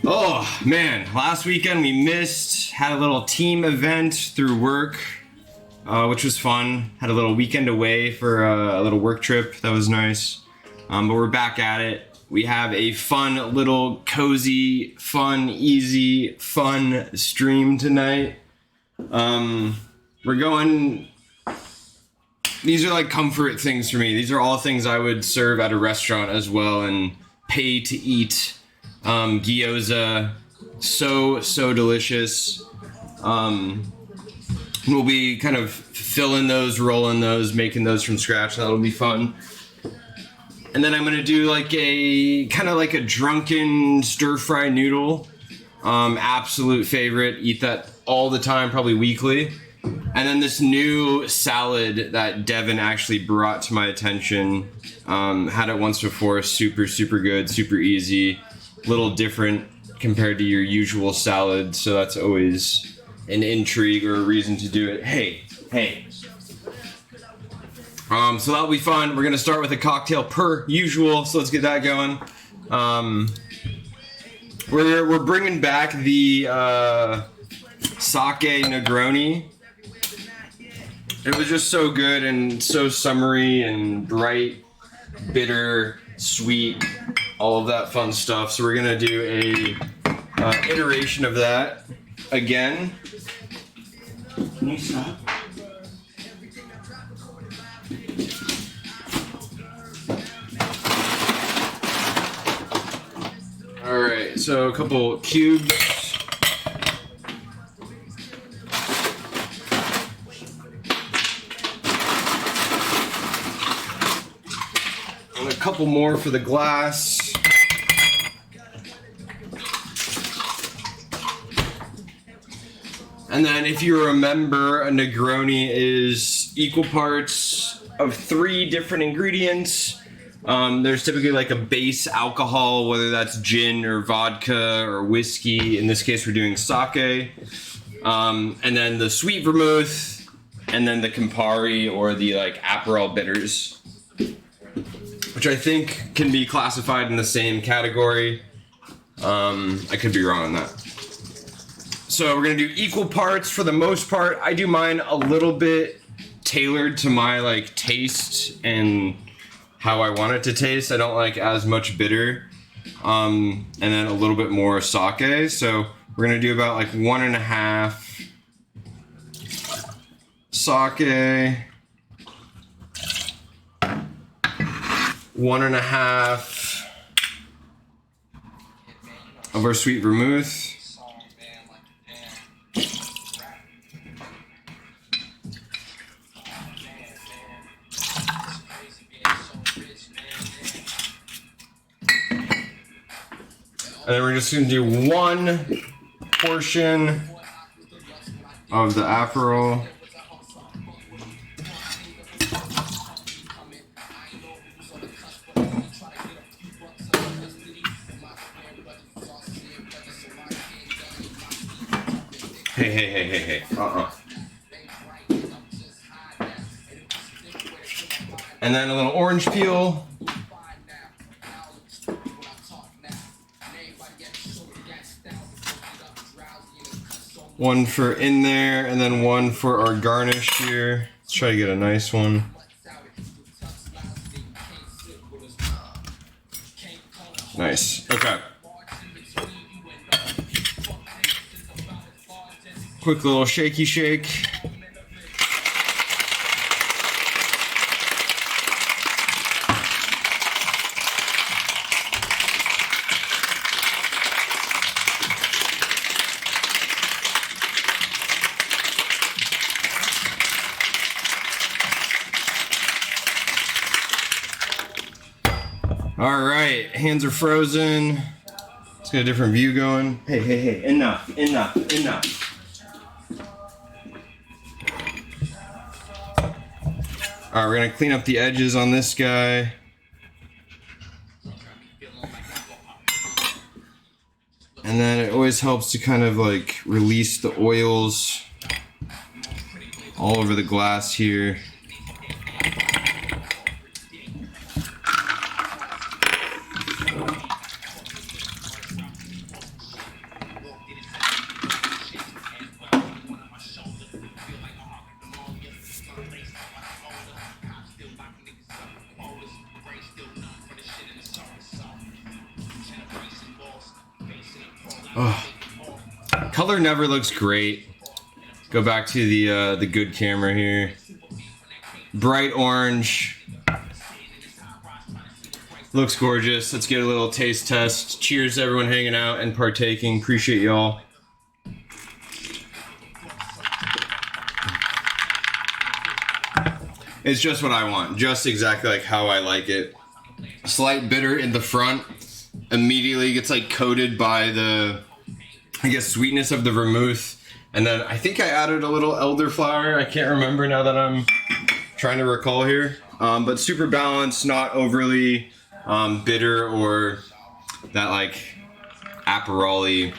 Oh man, last weekend we missed, had a little team event through work, which was fun. Had a little weekend away for a little work trip, that was nice. But we're back at it. We have a fun little cozy, fun, easy, fun stream tonight. We're going, these are like comfort things for me. These are all things I would serve at a restaurant as well and pay to eat. Gyoza, so delicious. We'll be kind of filling those, rolling those, making those from scratch. That'll be fun. And then I'm gonna do like a kind of like a drunken stir-fry noodle. Absolute favorite. Eat that all the time, probably weekly. And then this new salad that Devin actually brought to my attention. Had it once before. Super good, super easy. Little different compared to your usual salad, so that's always an intrigue or a reason to do it. Hey. So that'll be fun. We're gonna start with a cocktail per usual, so let's get that going. We're bringing back the sake Negroni. It was just so good and so summery and bright, bitter, sweet, all of that fun stuff. So we're gonna do a iteration of that again. Can you stop? All right, so a couple cubes. And a couple more for the glass. And then if you remember, a Negroni is equal parts of 3 different ingredients. There's typically like a base alcohol, whether that's gin or vodka or whiskey. In this case, we're doing sake. And then the sweet vermouth, and then the Campari or the like Aperol bitters, which I think can be classified in the same category. I could be wrong on that. So we're gonna do equal parts for the most part. I do mine a little bit tailored to my like taste and how I want it to taste. I don't like as much bitter, and then a little bit more sake. So we're gonna do about like 1.5 sake, 1.5 of our sweet vermouth. And then we're just gonna do 1 portion of the Aperol. Hey. And then a little orange peel. One for in there, and then one for our garnish here. Let's try to get a nice one. Nice. Okay. Quick little shaky shake. All right, hands are frozen. Let's get a different view going. Hey, enough. All right, we're gonna clean up the edges on this guy. And then it always helps to kind of like release the oils all over the glass here. Oh, color never looks great. Go back to the good camera here. Bright orange. Looks gorgeous. Let's get a little taste test. Cheers to everyone hanging out and partaking. Appreciate y'all. It's just what I want. Just exactly like how I like it. Slight bitter in the front. Immediately gets like coated by the, I guess, sweetness of the vermouth. And then I think I added a little elderflower. I can't remember now that I'm trying to recall here. But super balanced, not overly bitter or that like Aperol-y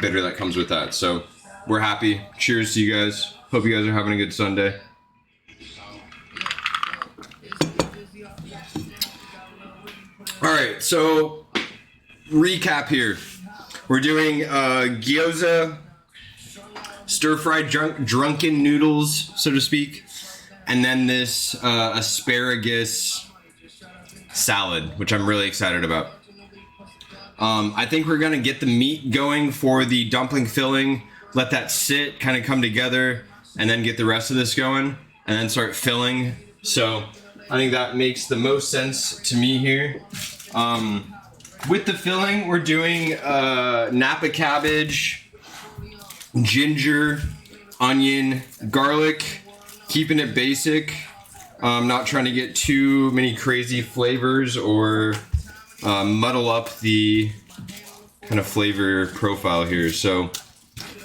bitter that comes with that. So we're happy. Cheers to you guys. Hope you guys are having a good Sunday. All right, so recap here. We're doing Gyoza, stir-fried drunken noodles, so to speak, and then this asparagus salad, which I'm really excited about. I think we're gonna get the meat going for the dumpling filling, let that sit, kind of come together, and then get the rest of this going, and then start filling. So I think that makes the most sense to me here. With the filling, we're doing Napa cabbage, ginger, onion, garlic, keeping it basic. Not trying to get too many crazy flavors or muddle up the kind of flavor profile here. So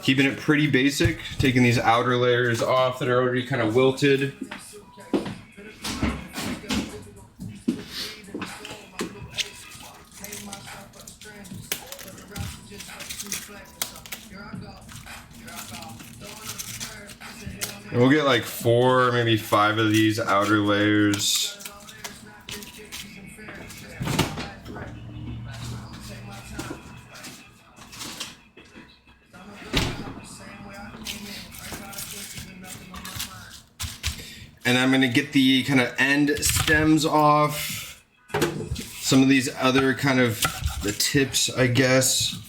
keeping it pretty basic, taking these outer layers off that are already kind of wilted. And we'll get like 4, maybe 5 of these outer layers. And I'm gonna get the kind of end stems off. Some of these other kind of the tips, I guess.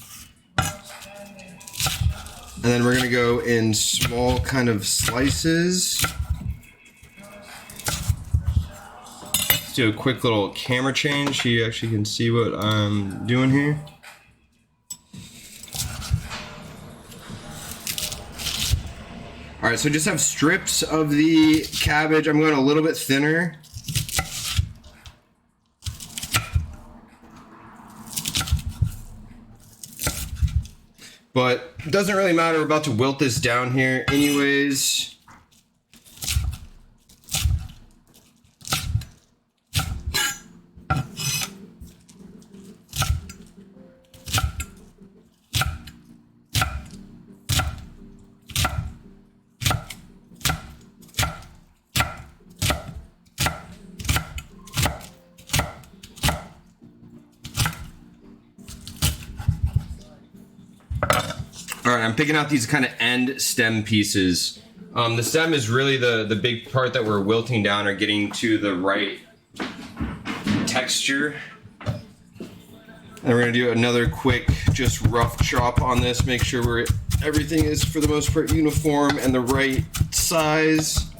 And then we're gonna go in small kind of slices. Let's do a quick little camera change so you actually can see what I'm doing here. All right, so just have strips of the cabbage. I'm going a little bit thinner. But it doesn't really matter. We're about to wilt this down here anyways. All right, I'm picking out these kind of end stem pieces. The stem is really the big part that we're wilting down or getting to the right texture. And we're gonna do another quick, just rough chop on this. Make sure everything is for the most part uniform and the right size.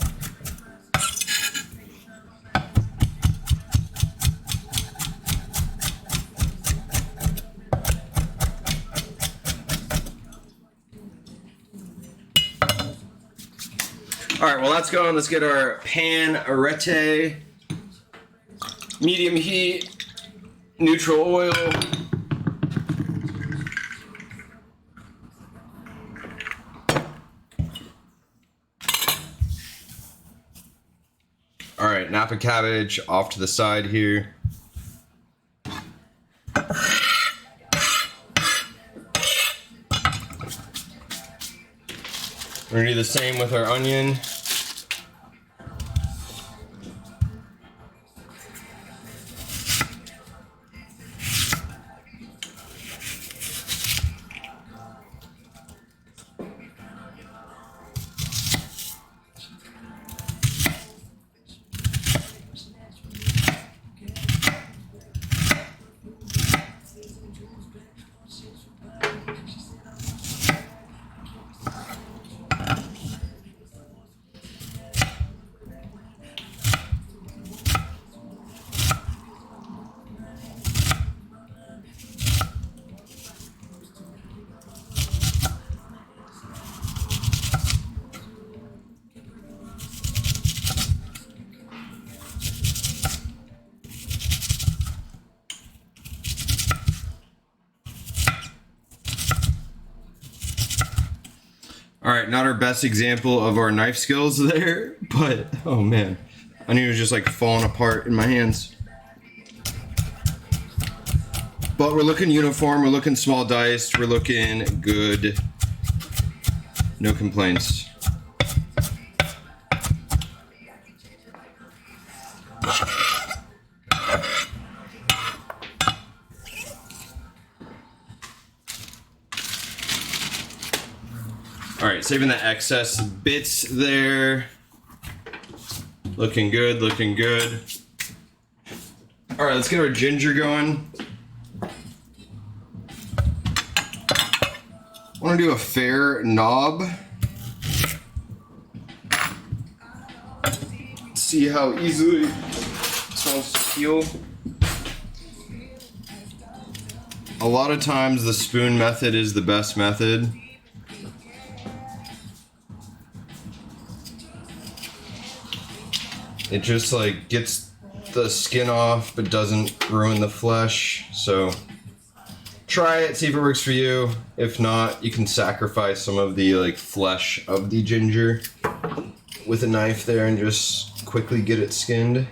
All right, well, let's go and let's get our pan arete, medium heat, neutral oil. All right, Napa cabbage off to the side here. We're gonna do the same with our onion. All right, not our best example of our knife skills there, but oh man, onion was just like falling apart in my hands. But we're looking uniform, we're looking small diced, we're looking good. No complaints. All right, saving the excess bits there. Looking good, looking good. All right, let's get our ginger going. I want to do a fair knob. See how easily this wants to peel. A lot of times the spoon method is the best method. It just like gets the skin off but doesn't ruin the flesh. So try it, see if it works for you. If not, you can sacrifice some of the like flesh of the ginger with a knife there and just quickly get it skinned.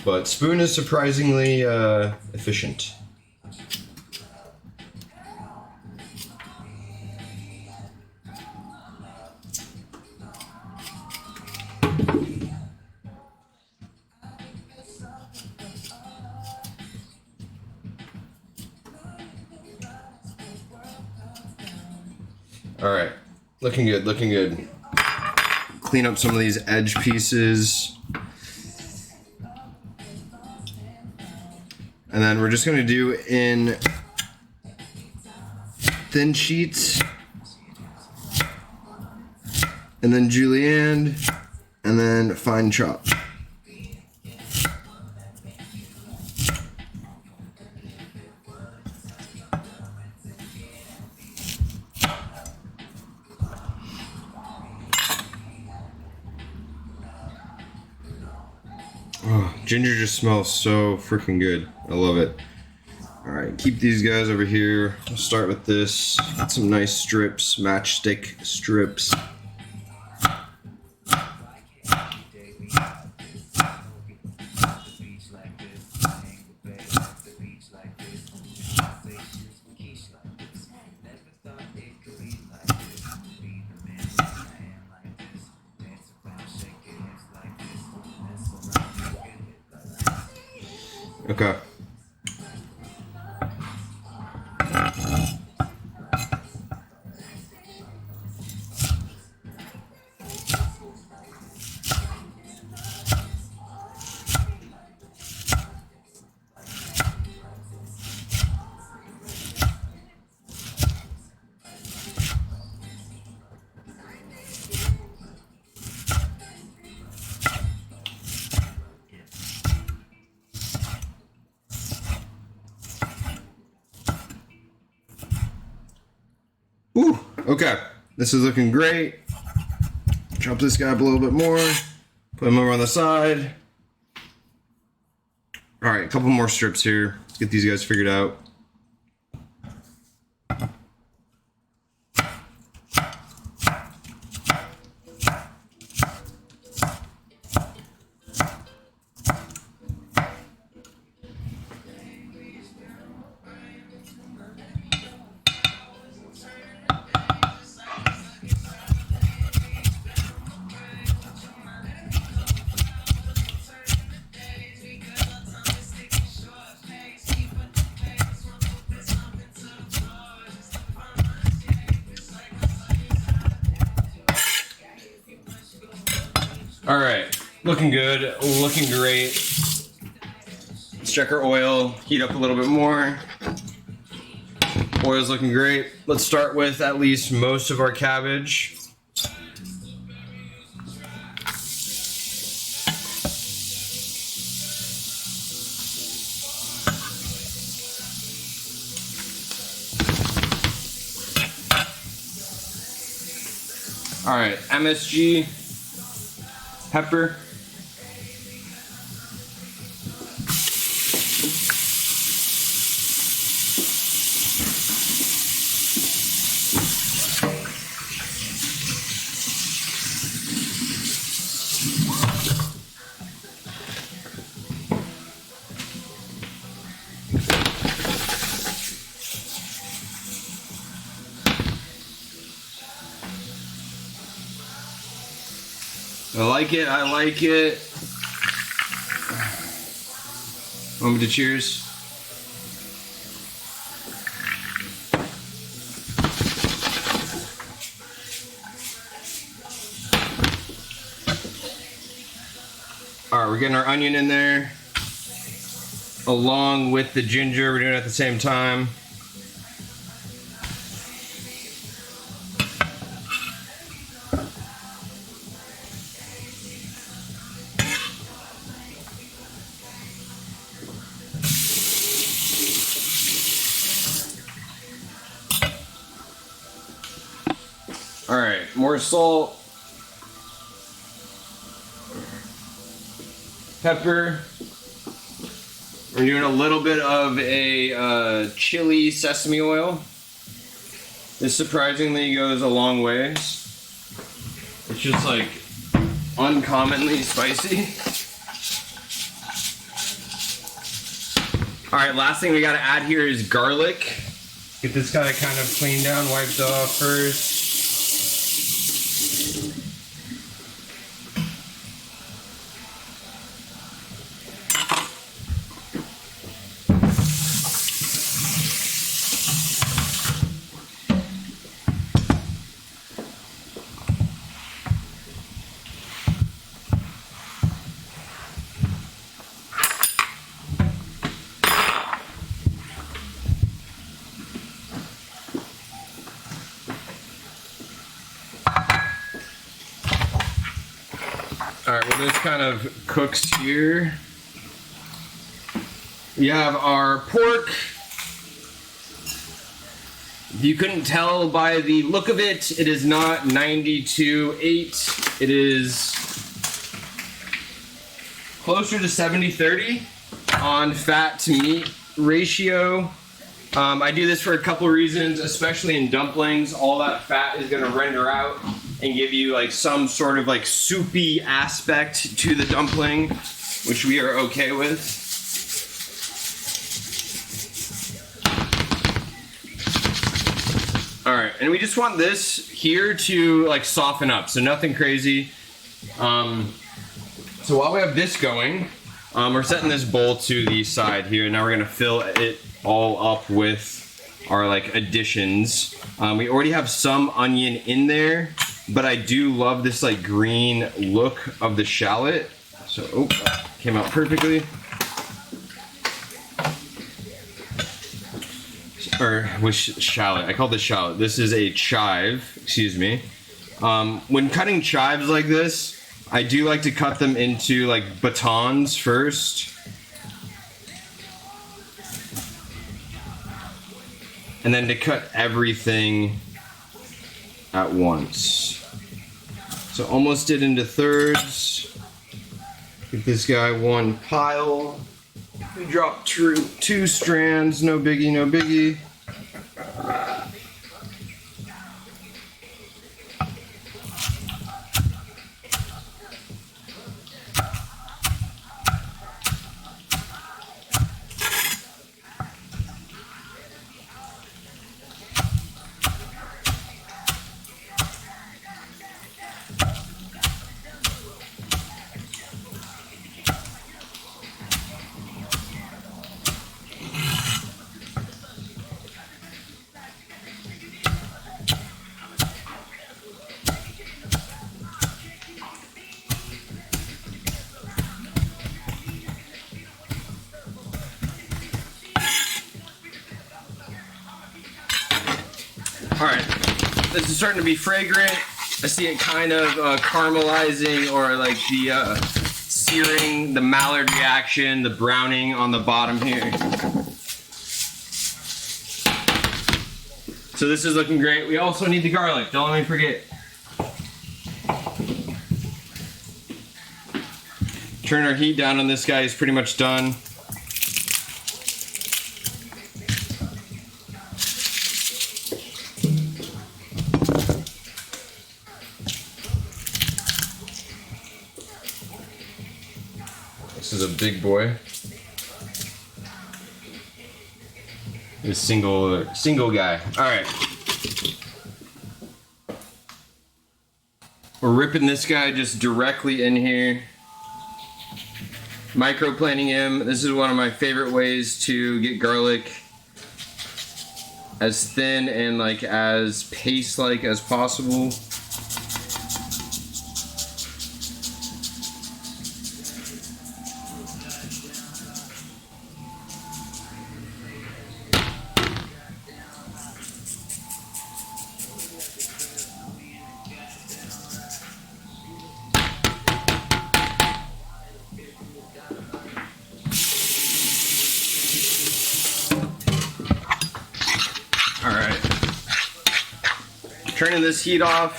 But spoon is surprisingly efficient. All right, looking good, looking good. Clean up some of these edge pieces. And then we're just gonna do in thin sheets. And then julienne, and then fine chop. Oh, ginger just smells so freaking good. I love it. All right, keep these guys over here. We'll start with this. Got some nice strips, matchstick strips. Okay. Ooh, okay. This is looking great. Chop this guy up a little bit more. Put him over on the side. All right, a couple more strips here. Let's get these guys figured out. All right, looking good, looking great. Let's check our oil, heat up a little bit more. Oil's looking great. Let's start with at least most of our cabbage. All right, MSG. Pepper. I like it. I like it. Want me to cheers? All right, we're getting our onion in there along with the ginger. We're doing it at the same time. All right, more salt, pepper. We're doing a little bit of a chili sesame oil. This surprisingly goes a long ways. It's just like uncommonly spicy. All right, last thing we gotta add here is garlic. Get this guy kind of cleaned down, wiped off first. Alright, well this kind of cooks here. We have our pork. If you couldn't tell by the look of it, it is not 92-8. It is closer to 70-30 on fat to meat ratio. I do this for a couple reasons, especially in dumplings. All that fat is going to render out and give you like some sort of like soupy aspect to the dumpling, which we are okay with. All right, and we just want this here to like soften up, so nothing crazy. So while we have this going, we're setting this bowl to the side here. Now we're gonna fill it all up with our like additions. We already have some onion in there, but I do love this like green look of the shallot. So, oh, came out perfectly. Or with shallot, I call this shallot. This is a chive, excuse me. When cutting chives like this, I do like to cut them into like batons first. And then to cut everything at once. So almost did into thirds. Give this guy one pile. We drop two strands, no biggie, no biggie. Alright, this is starting to be fragrant. I see it kind of caramelizing, or like the searing, the Maillard reaction, the browning on the bottom here. So this is looking great. We also need the garlic, don't let me forget. Turn our heat down on this guy, he's pretty much done. This is a big boy. This single guy. All right. We're ripping this guy just directly in here. Microplaning him. This is one of my favorite ways to get garlic as thin and like as paste-like as possible. Alright, turning this heat off.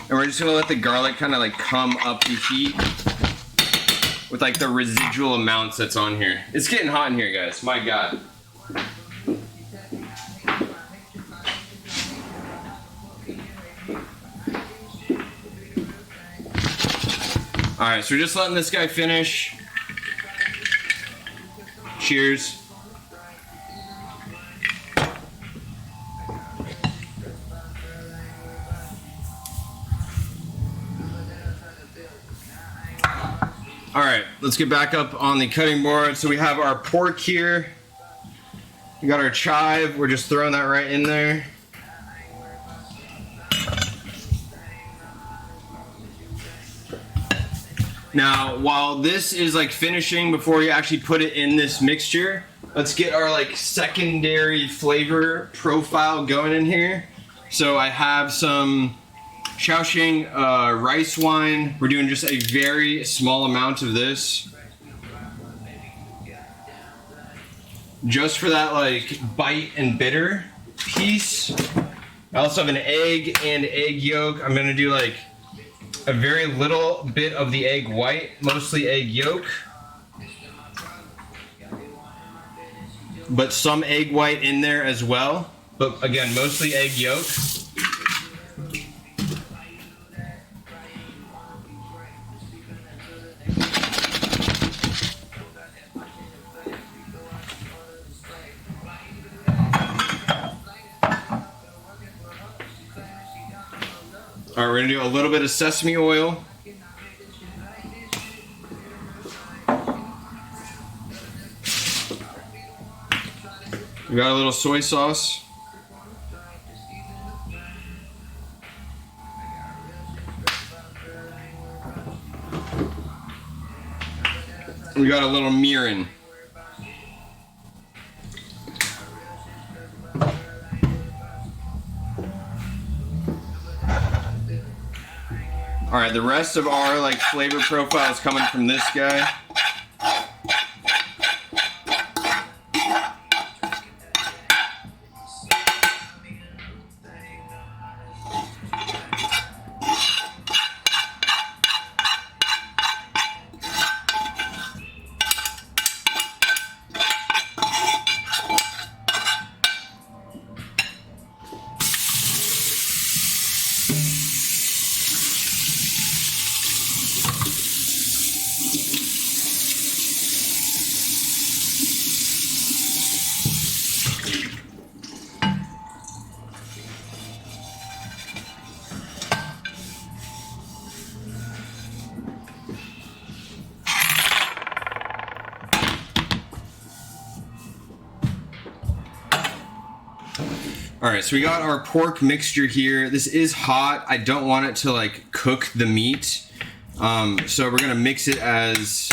And we're just gonna let the garlic kind of like come up the heat with like the residual amounts that's on here. It's getting hot in here, guys, my God. Alright, so we're just letting this guy finish. Cheers. Alright, let's get back up on the cutting board. So we have our pork here. We got our chive. We're just throwing that right in there. Now, while this is like finishing before you actually put it in this mixture, let's get our like secondary flavor profile going in here. So I have some Shaoxing rice wine. We're doing just a very small amount of this. Just for that like bite and bitter piece. I also have an egg and egg yolk. I'm gonna do like a very little bit of the egg white, mostly egg yolk. But some egg white in there as well. But again, mostly egg yolk. Alright, we're gonna do a little bit of sesame oil. We got a little soy sauce. We got a little mirin. All right, the rest of our like flavor profile is coming from this guy. Alright, so we got our pork mixture here. This is hot. I don't want it to like cook the meat. So we're gonna mix it as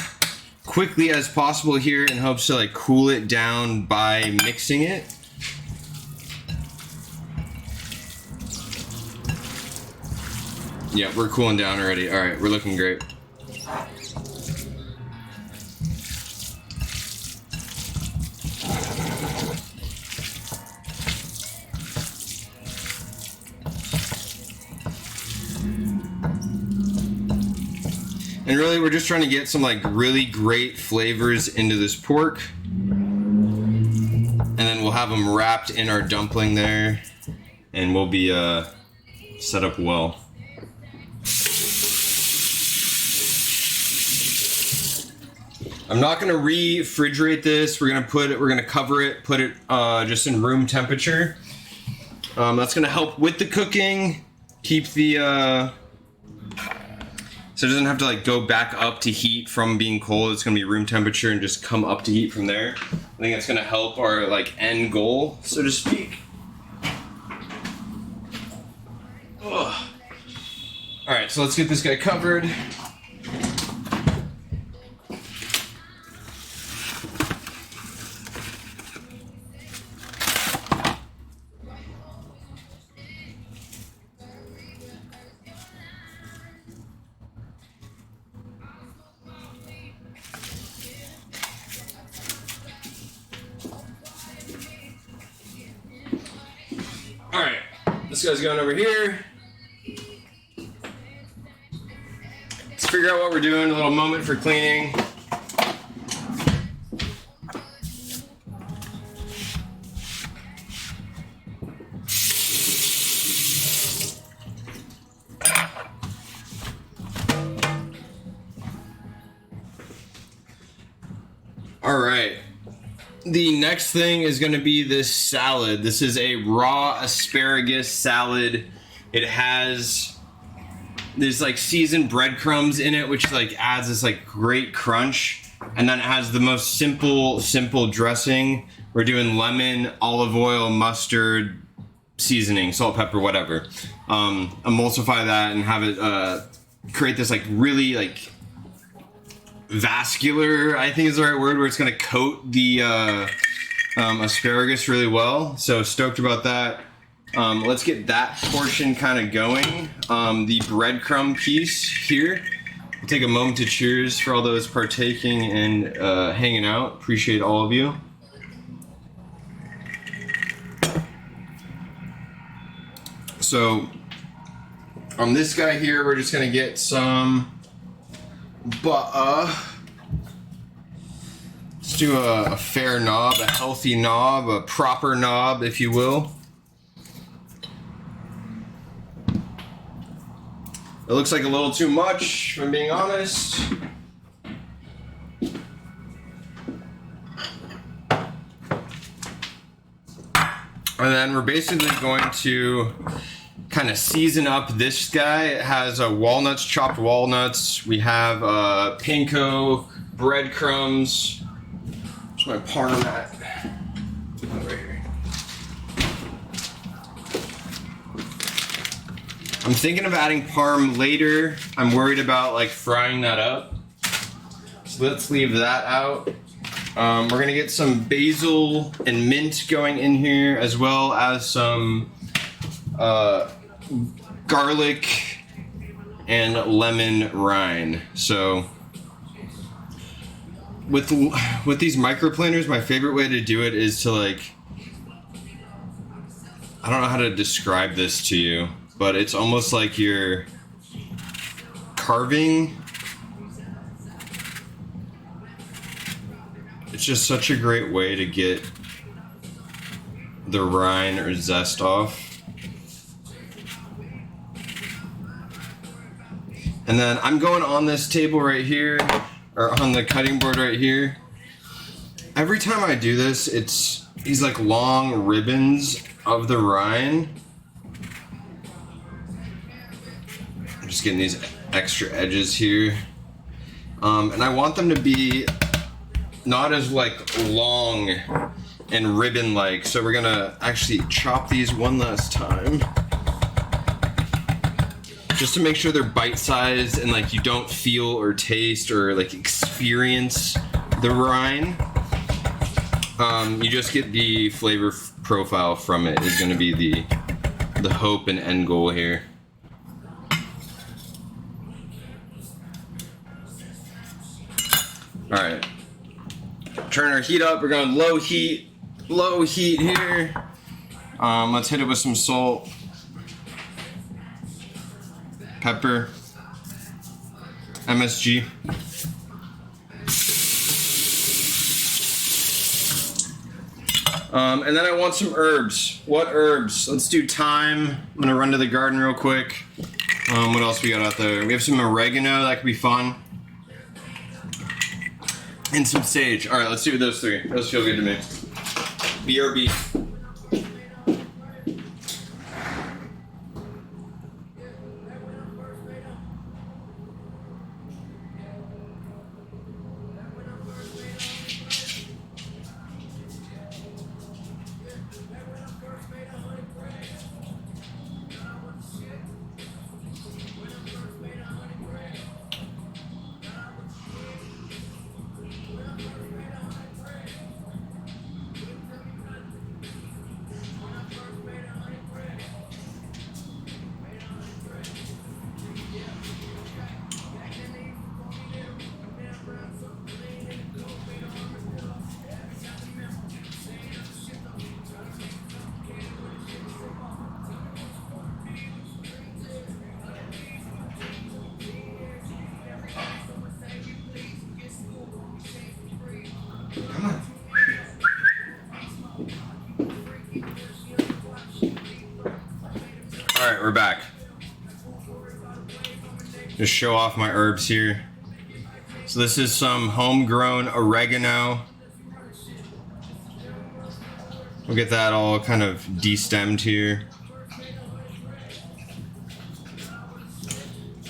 quickly as possible here in hopes to like cool it down by mixing it. Yeah, we're cooling down already. Alright, we're looking great. And really, we're just trying to get some like really great flavors into this pork. And then we'll have them wrapped in our dumpling there. And we'll be set up well. I'm not gonna refrigerate this. We're gonna cover it, put it just in room temperature. That's gonna help with the cooking, keep the so it doesn't have to like go back up to heat from being cold. It's gonna be room temperature and just come up to heat from there. I think it's gonna help our like end goal, so to speak. Ugh. All right, so let's get this guy covered. All right, this guy's going over here. Let's figure out what we're doing. A little moment for cleaning. All right. The next thing is going to be this salad. This is a raw asparagus salad. It has this like seasoned breadcrumbs in it, which like adds this like great crunch. And then it has the most simple dressing. We're doing lemon, olive oil, mustard, seasoning, salt, pepper, whatever. Emulsify that and have it create this like really like vascular, I think is the right word, where it's going to coat the asparagus really well. So stoked about that. Let's get that portion kind of going. The breadcrumb piece here. I'll take a moment to cheers for all those partaking and hanging out. Appreciate all of you. So on this guy here, we're just going to get some butter. Let's do a fair knob, a healthy knob, a proper knob, if you will. It looks like a little too much, if I'm being honest. And then we're basically going to kind of season up this guy. It has walnuts, chopped walnuts. We have panko, breadcrumbs. Where's my parm at? Over here. I'm thinking of adding parm later. I'm worried about like frying that up. So let's leave that out. We're gonna get some basil and mint going in here, as well as some garlic and lemon rind. So with these microplaners, my favorite way to do it is to like, I don't know how to describe this to you, but it's almost like you're carving. It's just such a great way to get the rind or zest off. And then I'm going on this table right here, or on the cutting board right here. Every time I do this, it's these like long ribbons of the rind. I'm just getting these extra edges here. And I want them to be not as like long and ribbon-like. So we're gonna actually chop these one last time, just to make sure they're bite-sized and like you don't feel or taste or like experience the rind. You just get the flavor profile from it is gonna be the hope and end goal here. All right. Turn our heat up. We're going low heat here. Let's hit it with some salt, pepper, MSG. And then I want some herbs. What herbs? Let's do thyme. I'm gonna run to the garden real quick. What else we got out there? We have some oregano. That could be fun. And some sage. All right, let's do those three. Those feel good to me. BRB. Alright, we're back. Just show off my herbs here. So this is some homegrown oregano. We'll get that all kind of destemmed here.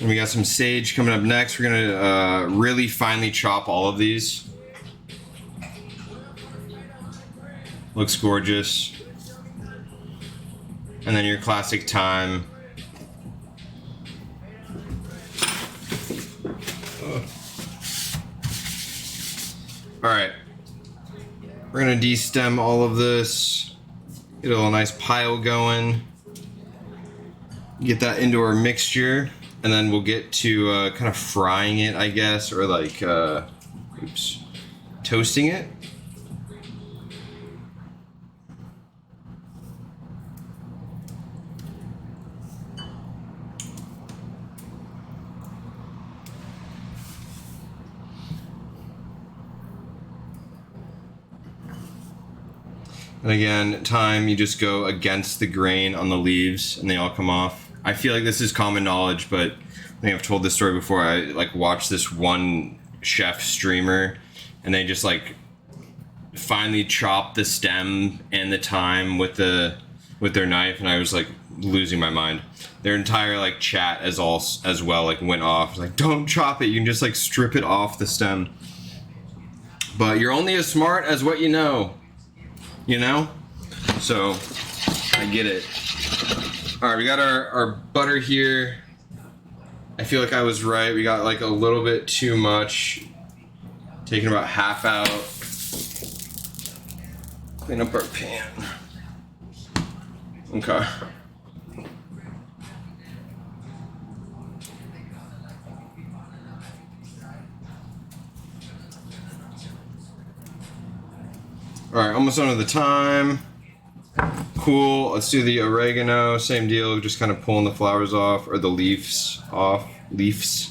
And we got some sage coming up next. We're gonna really finely chop all of these. Looks gorgeous. And then your classic thyme. Alright. We're gonna destem all of this. Get a little nice pile going. Get that into our mixture. And then we'll get to kind of frying it, I guess, or like, toasting it. And again, thyme, you just go against the grain on the leaves and they all come off. I feel like this is common knowledge, but I think I've told this story before. I like watched this one chef streamer and they just like finally chopped the stem and the thyme with their knife, and I was like losing my mind. Their entire like chat as well like went off. Like, don't chop it, you can just like strip it off the stem. But you're only as smart as what you know. You know? So, I get it. Alright, we got our butter here. I feel like I was right. We got like a little bit too much. Taking about half out. Clean up our pan. Okay. Alright, almost done with the thyme. Cool, let's do the oregano, same deal, just kind of pulling the flowers off, or the leaves off. Leaves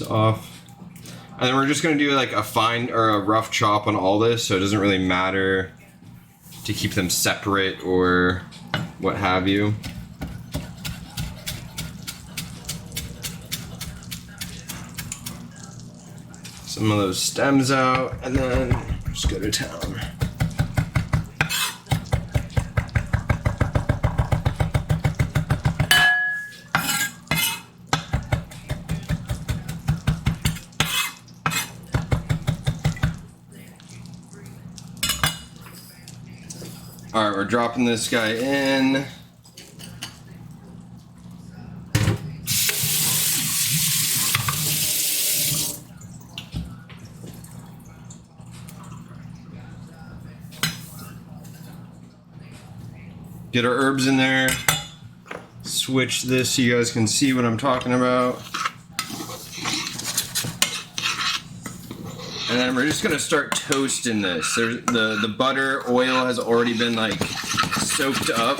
off. And then we're just gonna do like a fine or a rough chop on all this, so it doesn't really matter to keep them separate or what have you. Some of those stems out, and then just go to town. Alright, we're dropping this guy in. Get our herbs in there. Switch this so you guys can see what I'm talking about. And then we're just gonna start toasting this. The butter, oil has already been like soaked up.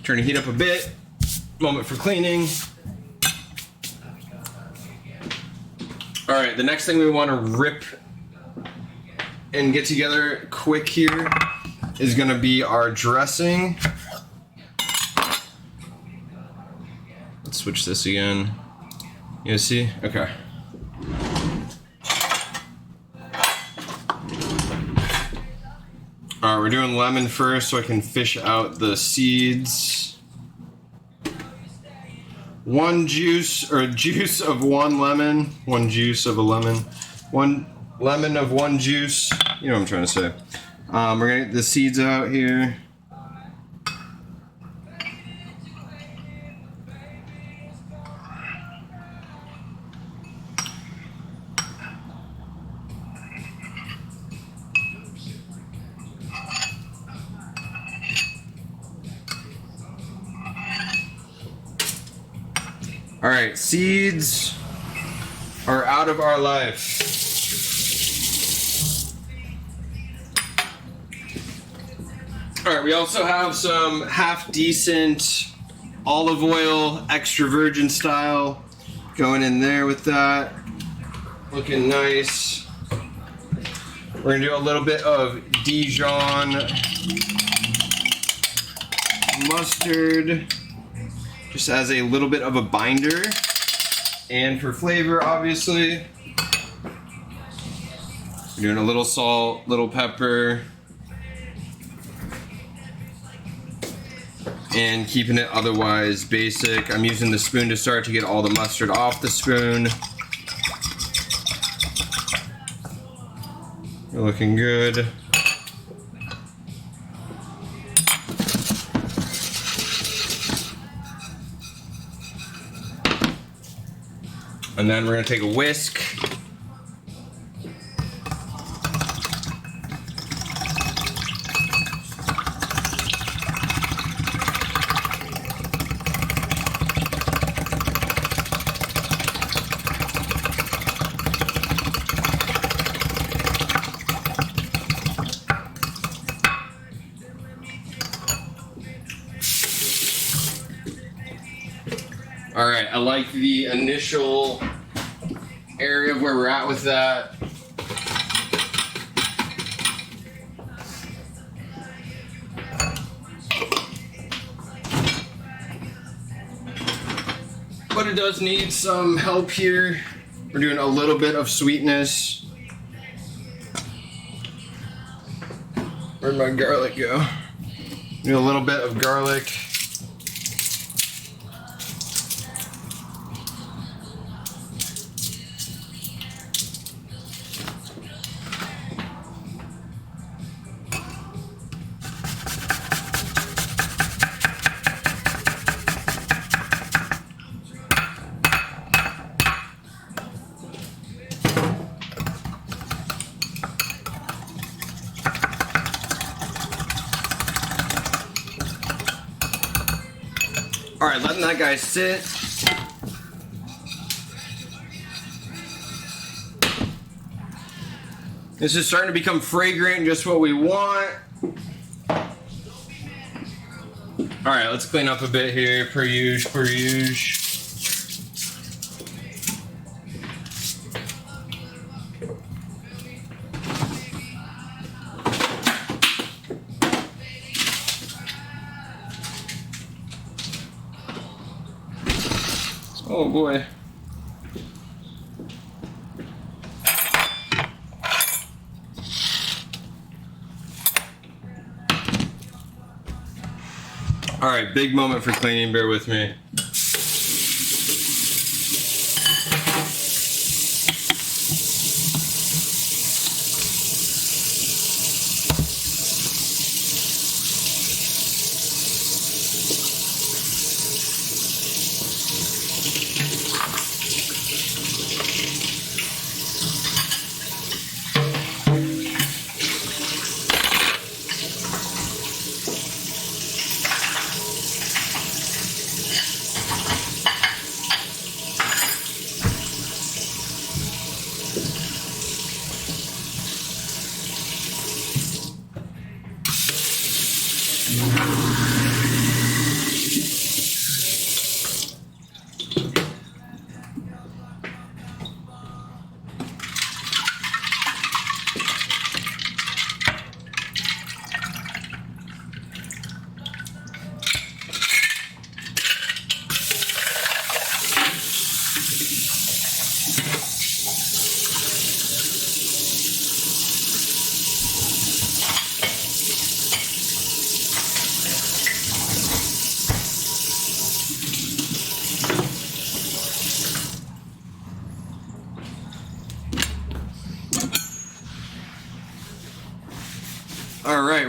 Turn the heat up a bit. Moment for cleaning. All right, the next thing we want to rip and get together quick here is gonna be our dressing. Let's switch this again. You see? Okay. All right, we're doing lemon first so I can fish out the seeds. Juice of one lemon. One juice of a lemon. One lemon of one juice. You know what I'm trying to say. We're gonna get the seeds out here. All right, seeds are out of our life. All right, we also have some half decent olive oil, extra virgin style, going in there with that. Looking nice. We're gonna do a little bit of Dijon mustard, just as a little bit of a binder, and for flavor, obviously. We're doing a little salt, little pepper, and keeping it otherwise basic. I'm using the spoon to start to get all the mustard off the spoon. You're looking good. And then we're gonna take a whisk. All right, I like the initial area of where we're at with that. But it does need some help here. We're doing a little bit of sweetness. Where'd my garlic go? Do a little bit of garlic. All right, letting that guy sit. This is starting to become fragrant, just what we want. All right, let's clean up a bit here, per usual, per usual. Oh boy. All right, big moment for cleaning, bear with me.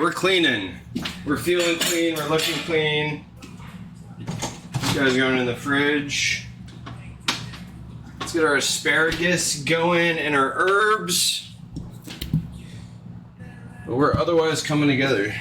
we're cleaning. We're feeling clean, we're looking clean. These guys are going in the fridge. Let's get our asparagus going and our herbs. But we're otherwise coming together.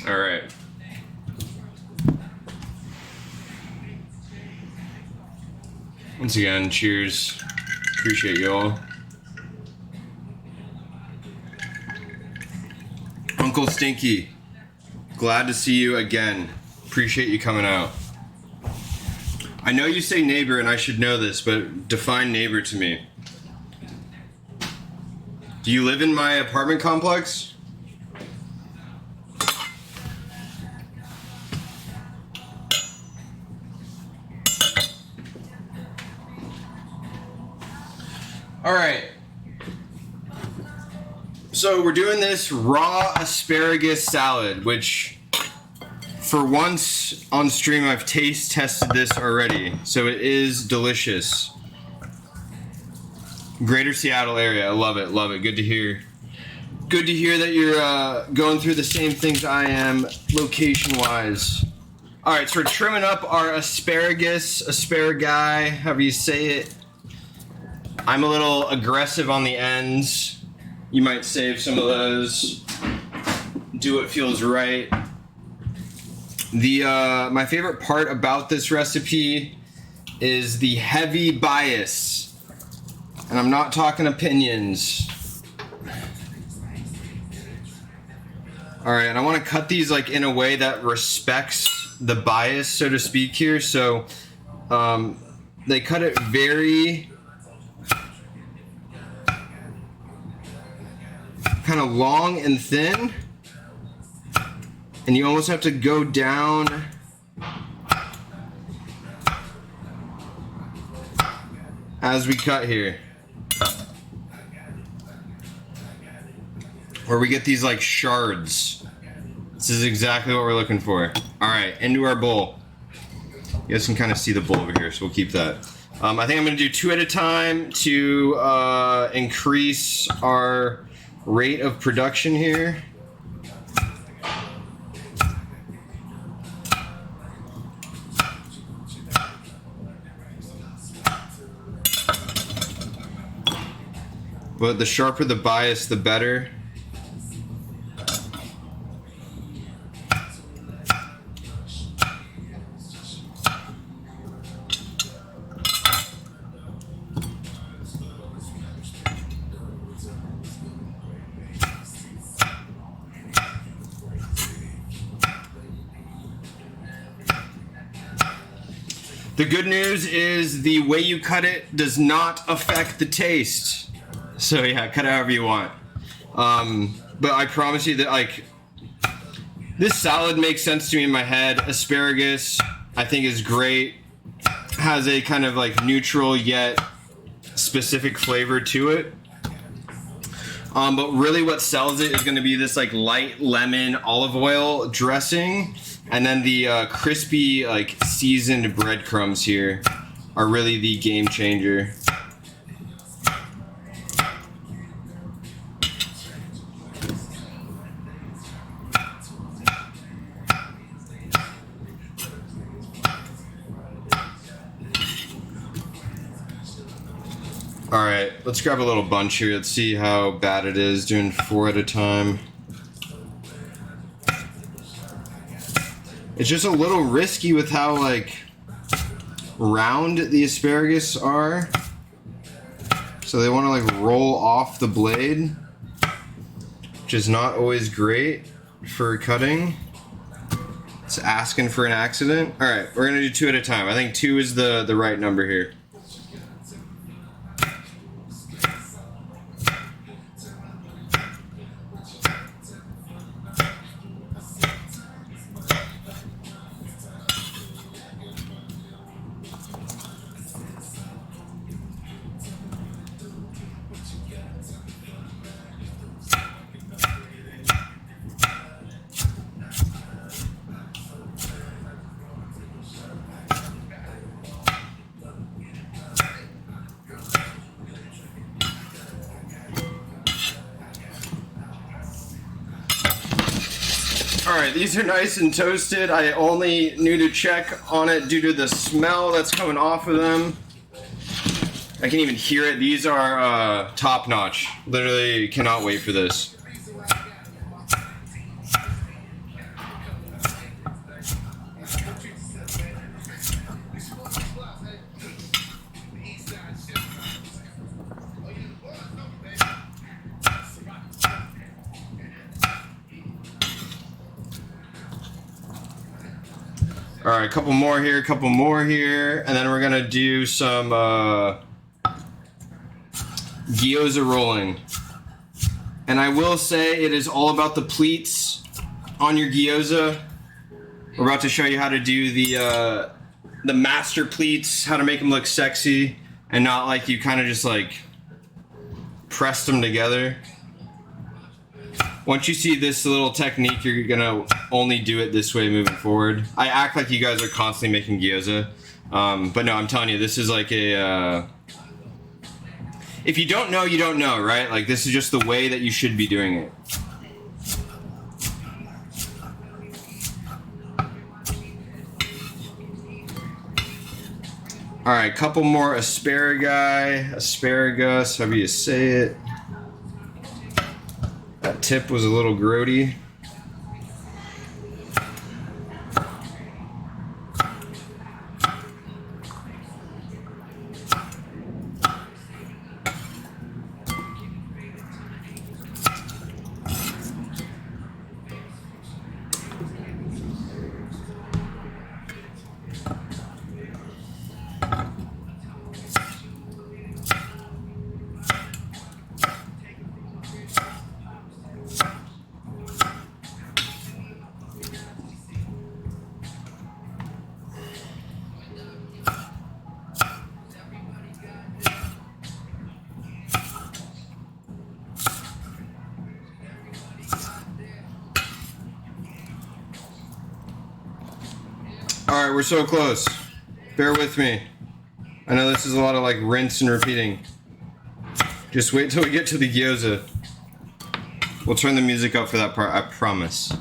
All right. Once again, cheers. Appreciate y'all. Uncle Stinky, glad to see you again. Appreciate you coming out. I know you say neighbor, and I should know this, but define neighbor to me. Do you live in my apartment complex? All right. So we're doing this raw asparagus salad, which for once on stream I've taste tested this already. So it is delicious. Greater Seattle area. I love it. Love it. Good to hear. Good to hear that you're going through the same things I am location-wise. All right, so we're trimming up our asparagus, asparagi, however you say it. I'm a little aggressive on the ends. You might save some of those. Do what feels right. My favorite part about this recipe is the heavy bias. And I'm not talking opinions. All right, and I want to cut these like in a way that respects the bias, so to speak here. So they cut it very kind of long and thin, and you almost have to go down as we cut here, where we get these like shards. This is exactly what we're looking for. All right, into our bowl. You guys can kind of see the bowl over here, so we'll keep that. I think I'm gonna do 2 at a time to increase our rate of production here. But the sharper the bias, the better. The good news is the way you cut it does not affect the taste. So yeah, cut it however you want. But I promise you that like this salad makes sense to me in my head. Asparagus, I think, is great. Has a kind of like neutral yet specific flavor to it. But really what sells it is going to be this like light lemon olive oil dressing. And then the crispy, like, seasoned breadcrumbs here are really the game changer. All right, let's grab a little bunch here. Let's see how bad it is doing 4 at a time. It's just a little risky with how like round the asparagus are. So they want to like roll off the blade, which is not always great for cutting. It's asking for an accident. All right, we're gonna do 2 at a time. I think 2 is the right number here. these are nice and toasted. I only knew to check on it due to the smell that's coming off of them. I can even hear it. These are top notch. Literally cannot wait for this. All right, a couple more here, and then we're gonna do some Gyoza rolling. And I will say it is all about the pleats on your Gyoza. We're about to show you how to do the master pleats, how to make them look sexy, and not like you kind of just like pressed them together. Once you see this little technique, you're gonna only do it this way moving forward. I act like you guys are constantly making gyoza, but no, I'm telling you, this is like a, if you don't know, you don't know, right? Like this is just the way that you should be doing it. All right, couple more asparagus, however you say it. That tip was a little grody. Alright, we're so close. Bear with me. I know this is a lot of like rinse and repeating. Just wait till we get to the gyoza. We'll turn the music up for that part, I promise.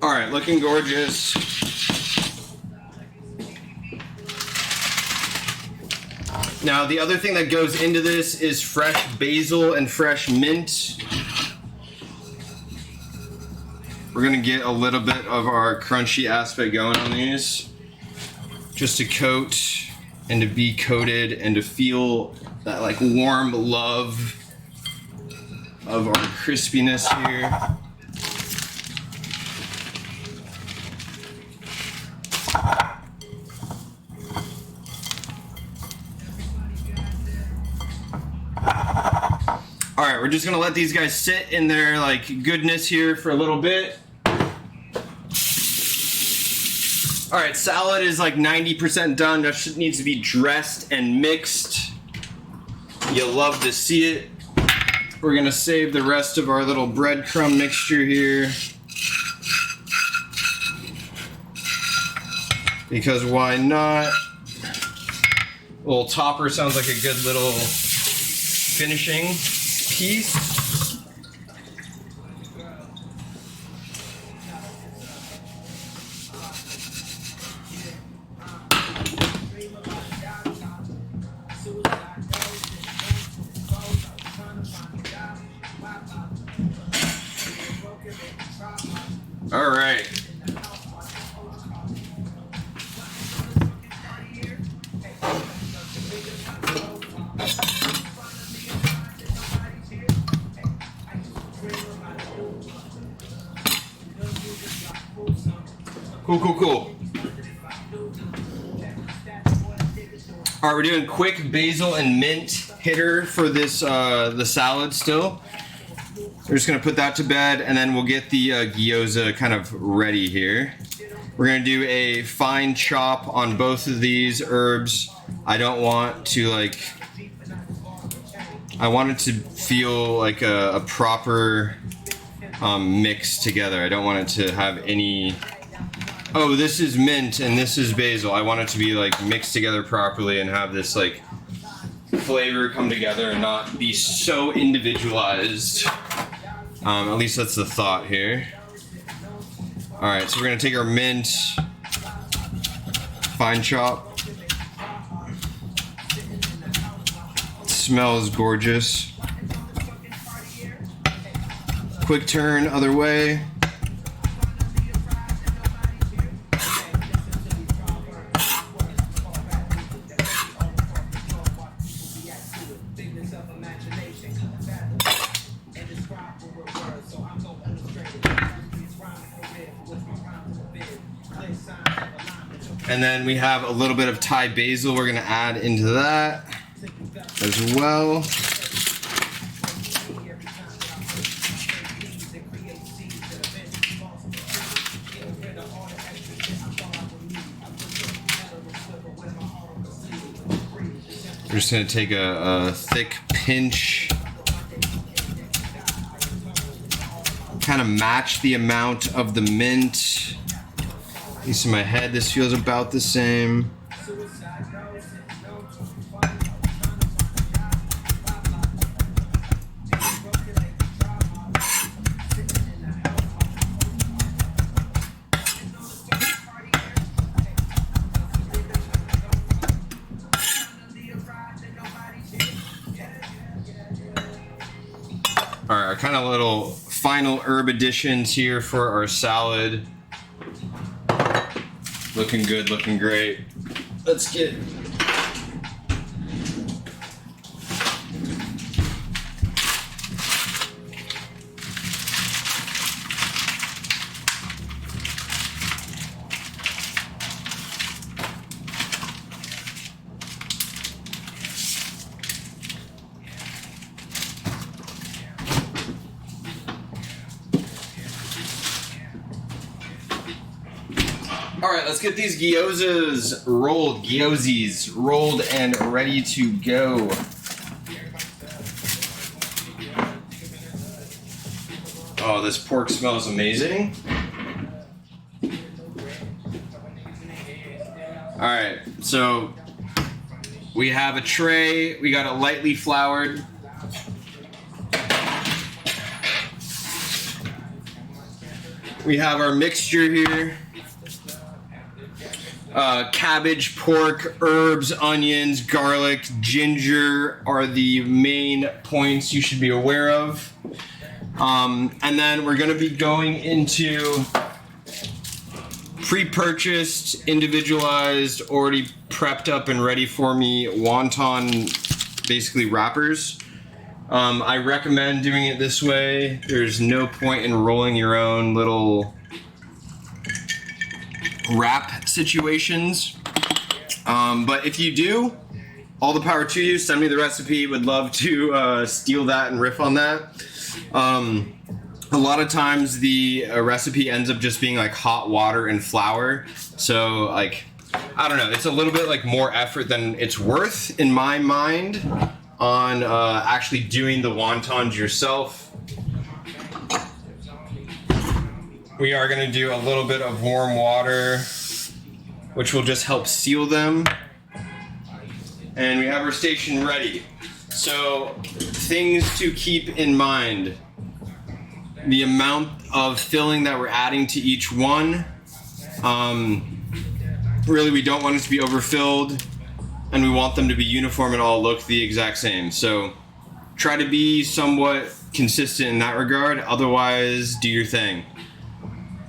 Alright, looking gorgeous. Now, the other thing that goes into this is fresh basil and fresh mint. We're gonna get a little bit of our crunchy aspect going on these, just to coat and to be coated and to feel that like warm love of our crispiness here. All right, we're just gonna let these guys sit in their like goodness here for a little bit. All right, salad is like 90% done. That shit needs to be dressed and mixed. You'll love to see it. We're gonna save the rest of our little breadcrumb mixture here, because why not? A little topper sounds like a good little finishing piece. All right. Cool. All right, we're doing quick basil and mint hitter for this the salad still. We're We're just gonna put that to bed, and then we'll get the gyoza kind of ready here. We're gonna do a fine chop on both of these herbs. I don't want to like, I want it to feel like a proper mix together. I don't want it to have any, oh, this is mint and this is basil. I want it to be like mixed together properly and have this like flavor come together and not be so individualized. At least that's the thought here. Alright, so we're gonna take our mint, fine chop. It smells gorgeous. Quick turn other way. And then we have a little bit of Thai basil we're going to add into that as well. We're just going to take a thick pinch, kind of match the amount of the mint. At least in my head, this feels about the same. All right, our kind of little final herb additions here for our salad. Looking good, looking great. Let's get Alright, let's get these gyozas rolled and ready to go. Oh, this pork smells amazing. Alright, so we have a tray, we got it lightly floured. We have our mixture here. Cabbage, pork, herbs, onions, garlic, ginger are the main points you should be aware of. And then we're going to be going into pre-purchased, individualized, already prepped up and ready for me wonton, basically wrappers. I recommend doing it this way. There's no point in rolling your own little wrap situations, but if you do, all the power to you. Send me the recipe. Would love to steal that and riff on that. A lot of times the recipe ends up just being like hot water and flour, so like I don't know, it's a little bit like more effort than it's worth in my mind on actually doing the wontons yourself. We are going to do a little bit of warm water, which will just help seal them. And we have our station ready. So, things to keep in mind. The amount of filling that we're adding to each one. Really, we don't want it to be overfilled, and we want them to be uniform and all look the exact same. So, try to be somewhat consistent in that regard. Otherwise, do your thing.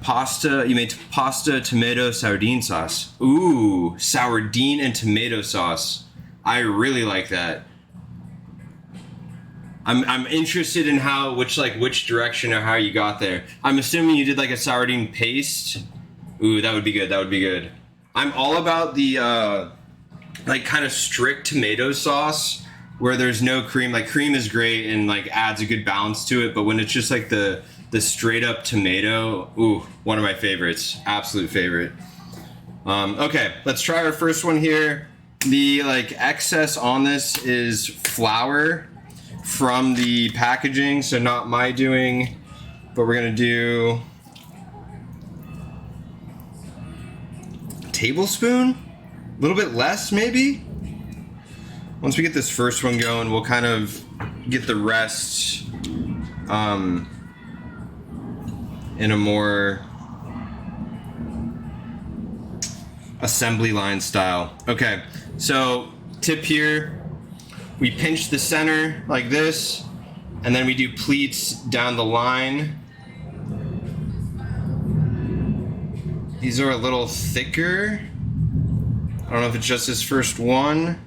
Pasta, you made pasta, tomato, sardine sauce. Ooh, sardine and tomato sauce. I really like that. I'm interested in which direction or how you got there. I'm assuming you did like a sardine paste. Ooh, that would be good. That would be good. I'm all about the like kind of strict tomato sauce where there's no cream. Like cream is great and like adds a good balance to it, but when it's just like the straight up tomato, ooh, one of my favorites, absolute favorite. Okay, let's try our first one here. The like excess on this is flour from the packaging, so not my doing, but we're gonna do a tablespoon, a little bit less maybe. Once we get this first one going, we'll kind of get the rest in a more assembly line style. Okay, so tip here, we pinch the center like this, and then we do pleats down the line. These are a little thicker. I don't know if it's just this first one.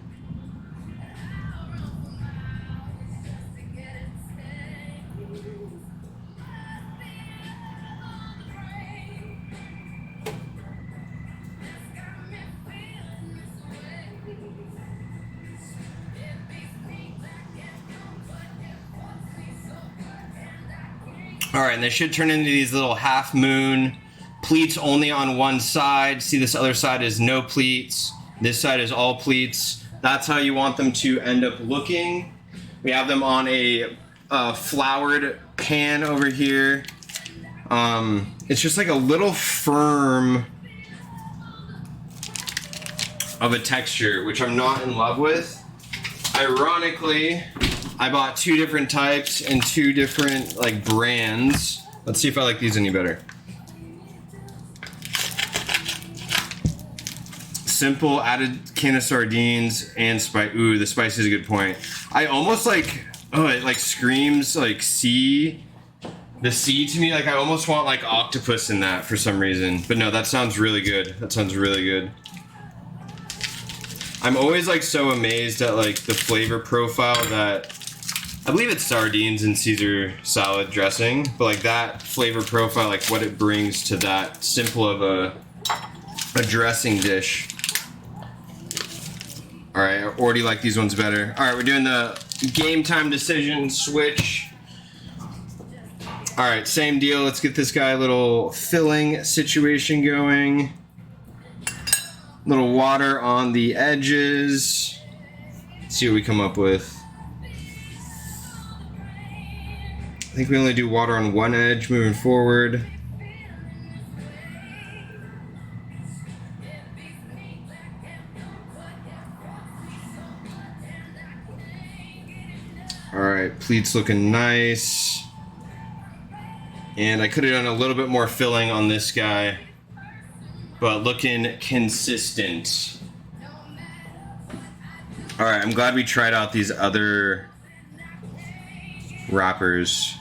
All right, and they should turn into these little half moon pleats only on one side. See, this other side is no pleats. This side is all pleats. That's how you want them to end up looking. We have them on a floured pan over here. It's just like a little firm of a texture, which I'm not in love with. Ironically, I bought two different types and two different like brands. Let's see if I like these any better. Simple, added can of sardines and spice. Ooh, the spice is a good point. I almost like, oh, it like screams like sea. The sea to me, like I almost want like octopus in that for some reason. But no, that sounds really good. That sounds really good. I'm always like so amazed at like the flavor profile that, I believe it's sardines and Caesar salad dressing, but like that flavor profile, like what it brings to that simple of a dressing dish. All right, I already like these ones better. All right, we're doing the game time decision switch. All right, same deal. Let's get this guy a little filling situation going. Little water on the edges. Let's see what we come up with. I think we only do water on one edge moving forward. All right, pleats looking nice. And I could have done a little bit more filling on this guy, but looking consistent. All right, I'm glad we tried out these other wrappers.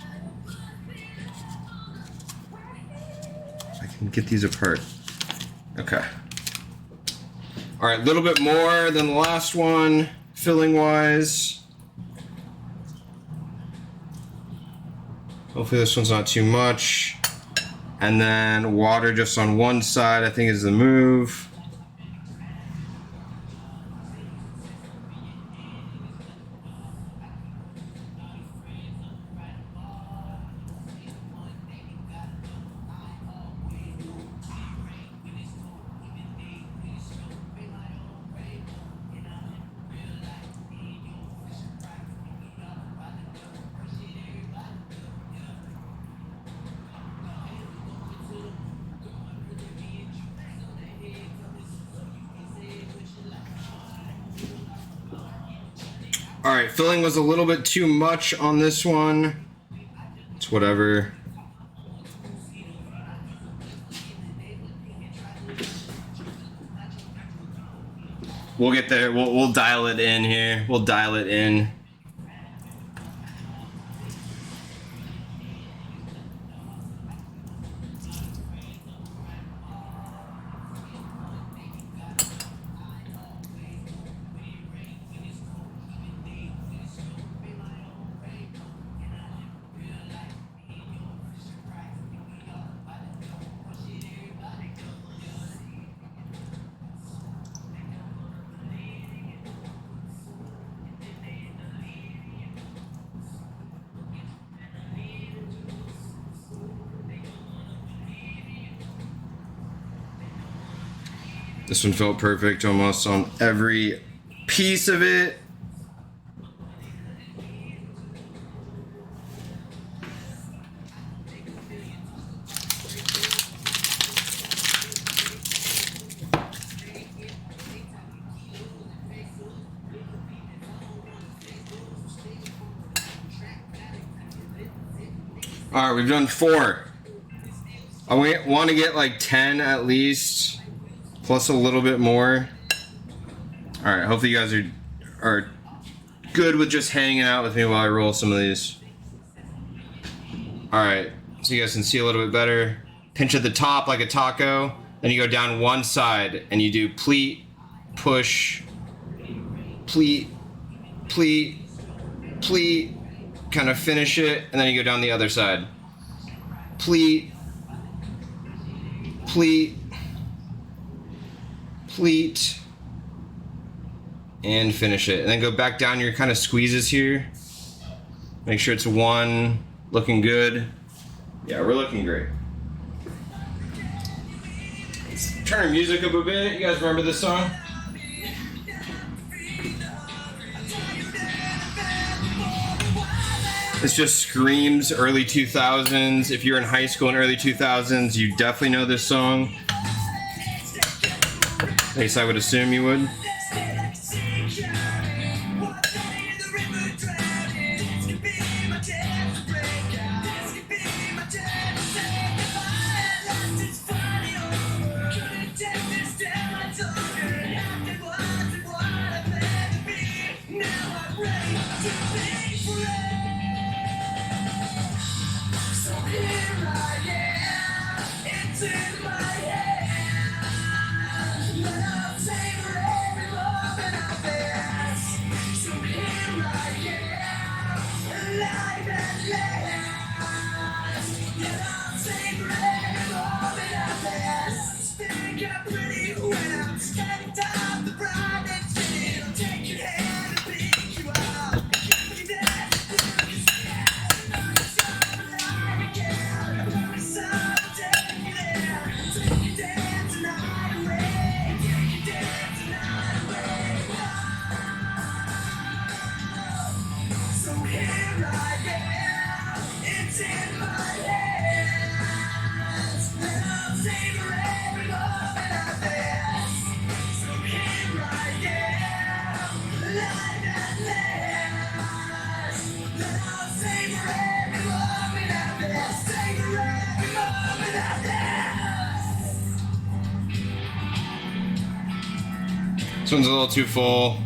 I can get these apart. Okay. All right, a little bit more than the last one, filling wise. Hopefully this one's not too much. And then water just on one side, I think is the move. All right, filling was a little bit too much on this one. It's whatever. We'll get there. We'll dial it in here. We'll dial it in. This one felt perfect almost on every piece of it. All right, we've done 4. I want to get like 10 at least, plus a little bit more. All right, hopefully you guys are good with just hanging out with me while I roll some of these. All right, so you guys can see a little bit better. Pinch at the top like a taco, then you go down one side and you do pleat, push, pleat, pleat, pleat, kind of finish it, and then you go down the other side. Pleat, pleat, pleat, and finish it. And then go back down your kind of squeezes here. Make sure it's 1, looking good. Yeah, we're looking great. Let's turn our music up a bit. You guys remember this song? This just screams early 2000s. If you're in high school in early 2000s, you definitely know this song. At least I would assume you would. This one's a little too full.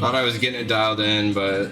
Thought I was getting it dialed in, but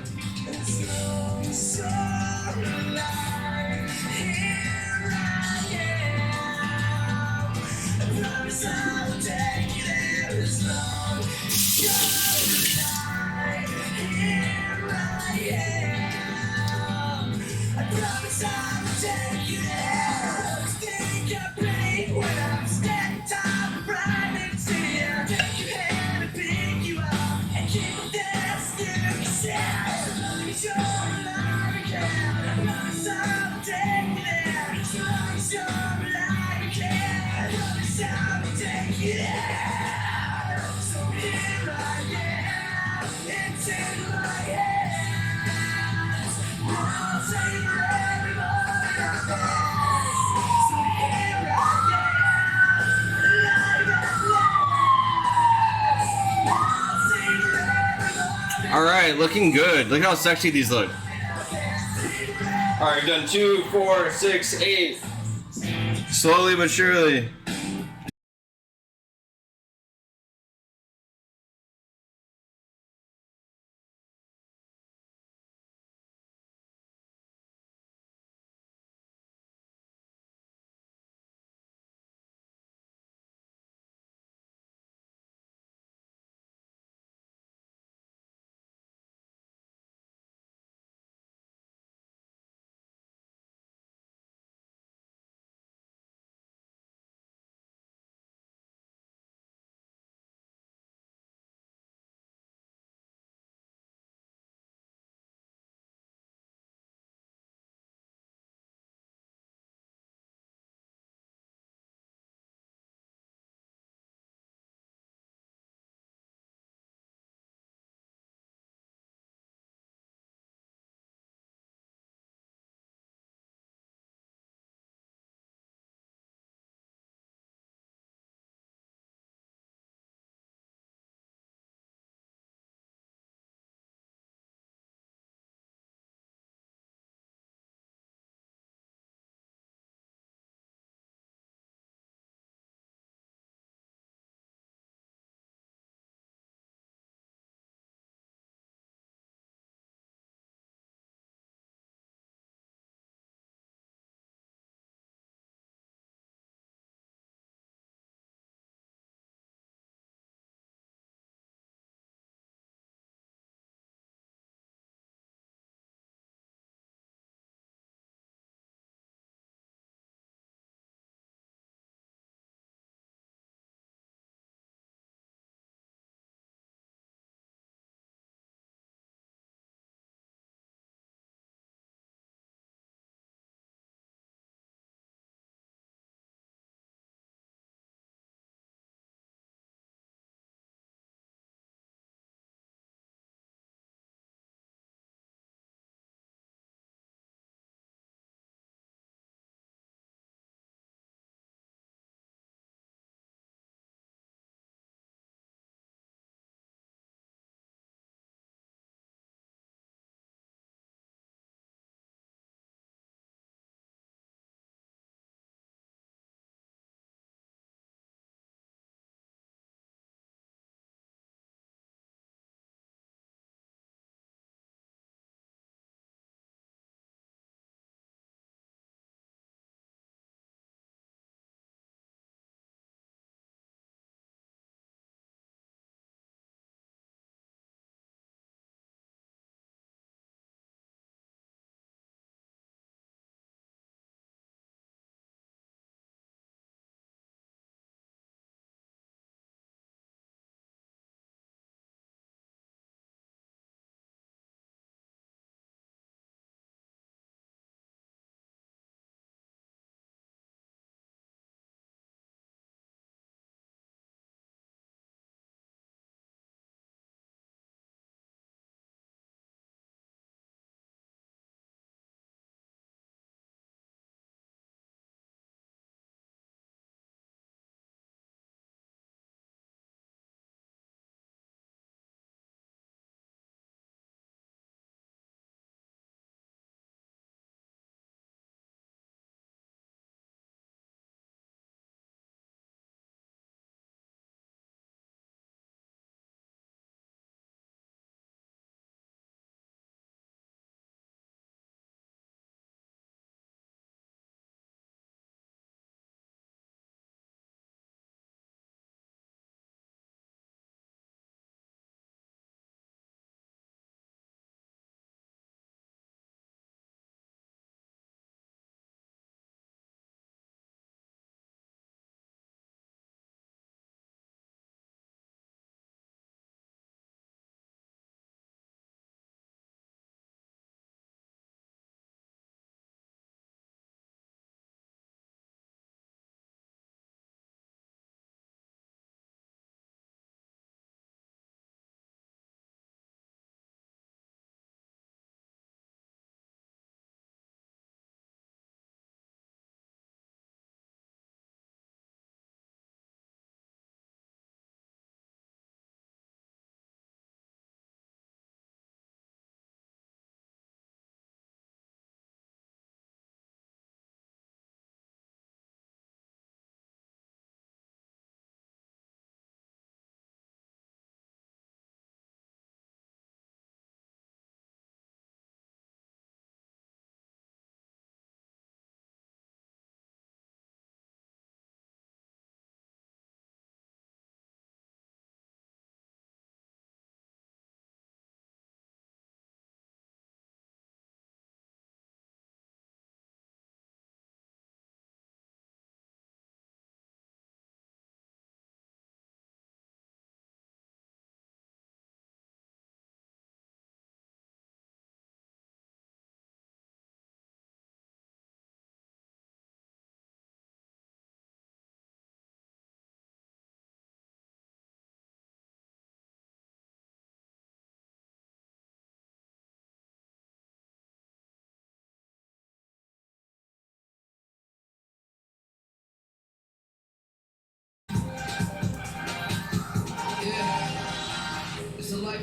all right, looking good. Look how sexy these look. All right, we've done 2, 4, 6, 8. Slowly but surely.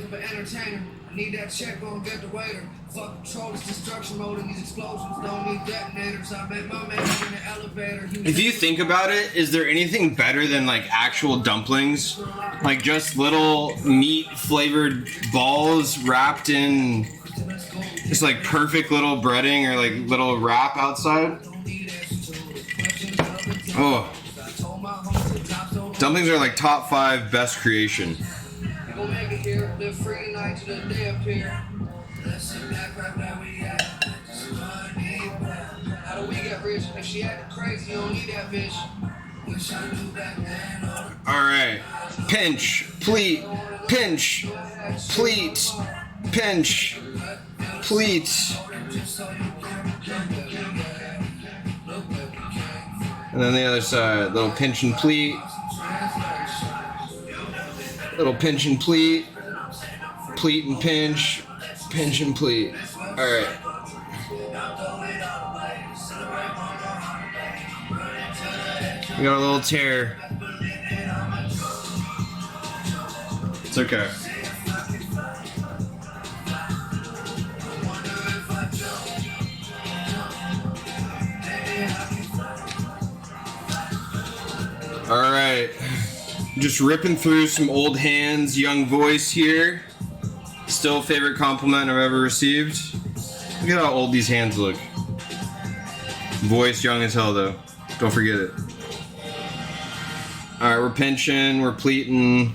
of an entertainer. I need that check on get the waiter. Fuck control, it's destruction mode and these explosions don't need detonators. I met my man in the elevator. If you think about it, is there anything better than like actual dumplings? Like just little meat flavored balls wrapped in just like perfect little breading or like little wrap outside? Oh. Dumplings are like top 5 best creation. Gonna make it here, live free tonight to the day appear. Let's sit back right where we at. How do we get rich? If she acting crazy, you don't need that bitch. Wish I knew back then. Alright. Pinch, pleat, pinch, pleat, pinch, pleat. And then the other side, little pinch and pleat. Little pinch and pleat, pleat and pinch, pinch and pleat. All right. We got a little tear. It's okay. All right. Just ripping through some old hands, young voice here. Still favorite compliment I've ever received. Look at how old these hands look. Voice young as hell though. Don't forget it. Alright, we're pinching, we're pleating.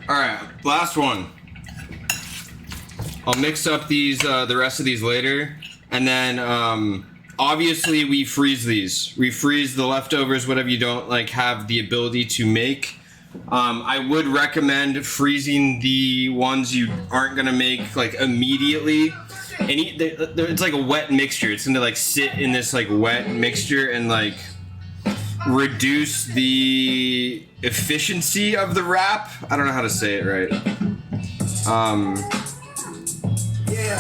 Alright, last one. I'll mix up these, the rest of these later. And then, obviously we freeze these. We freeze the leftovers, whatever you don't like have the ability to make. I would recommend freezing the ones you aren't gonna make like immediately. And it's like a wet mixture. It's gonna like sit in this like wet mixture and like reduce the efficiency of the wrap. I don't know how to say it right. I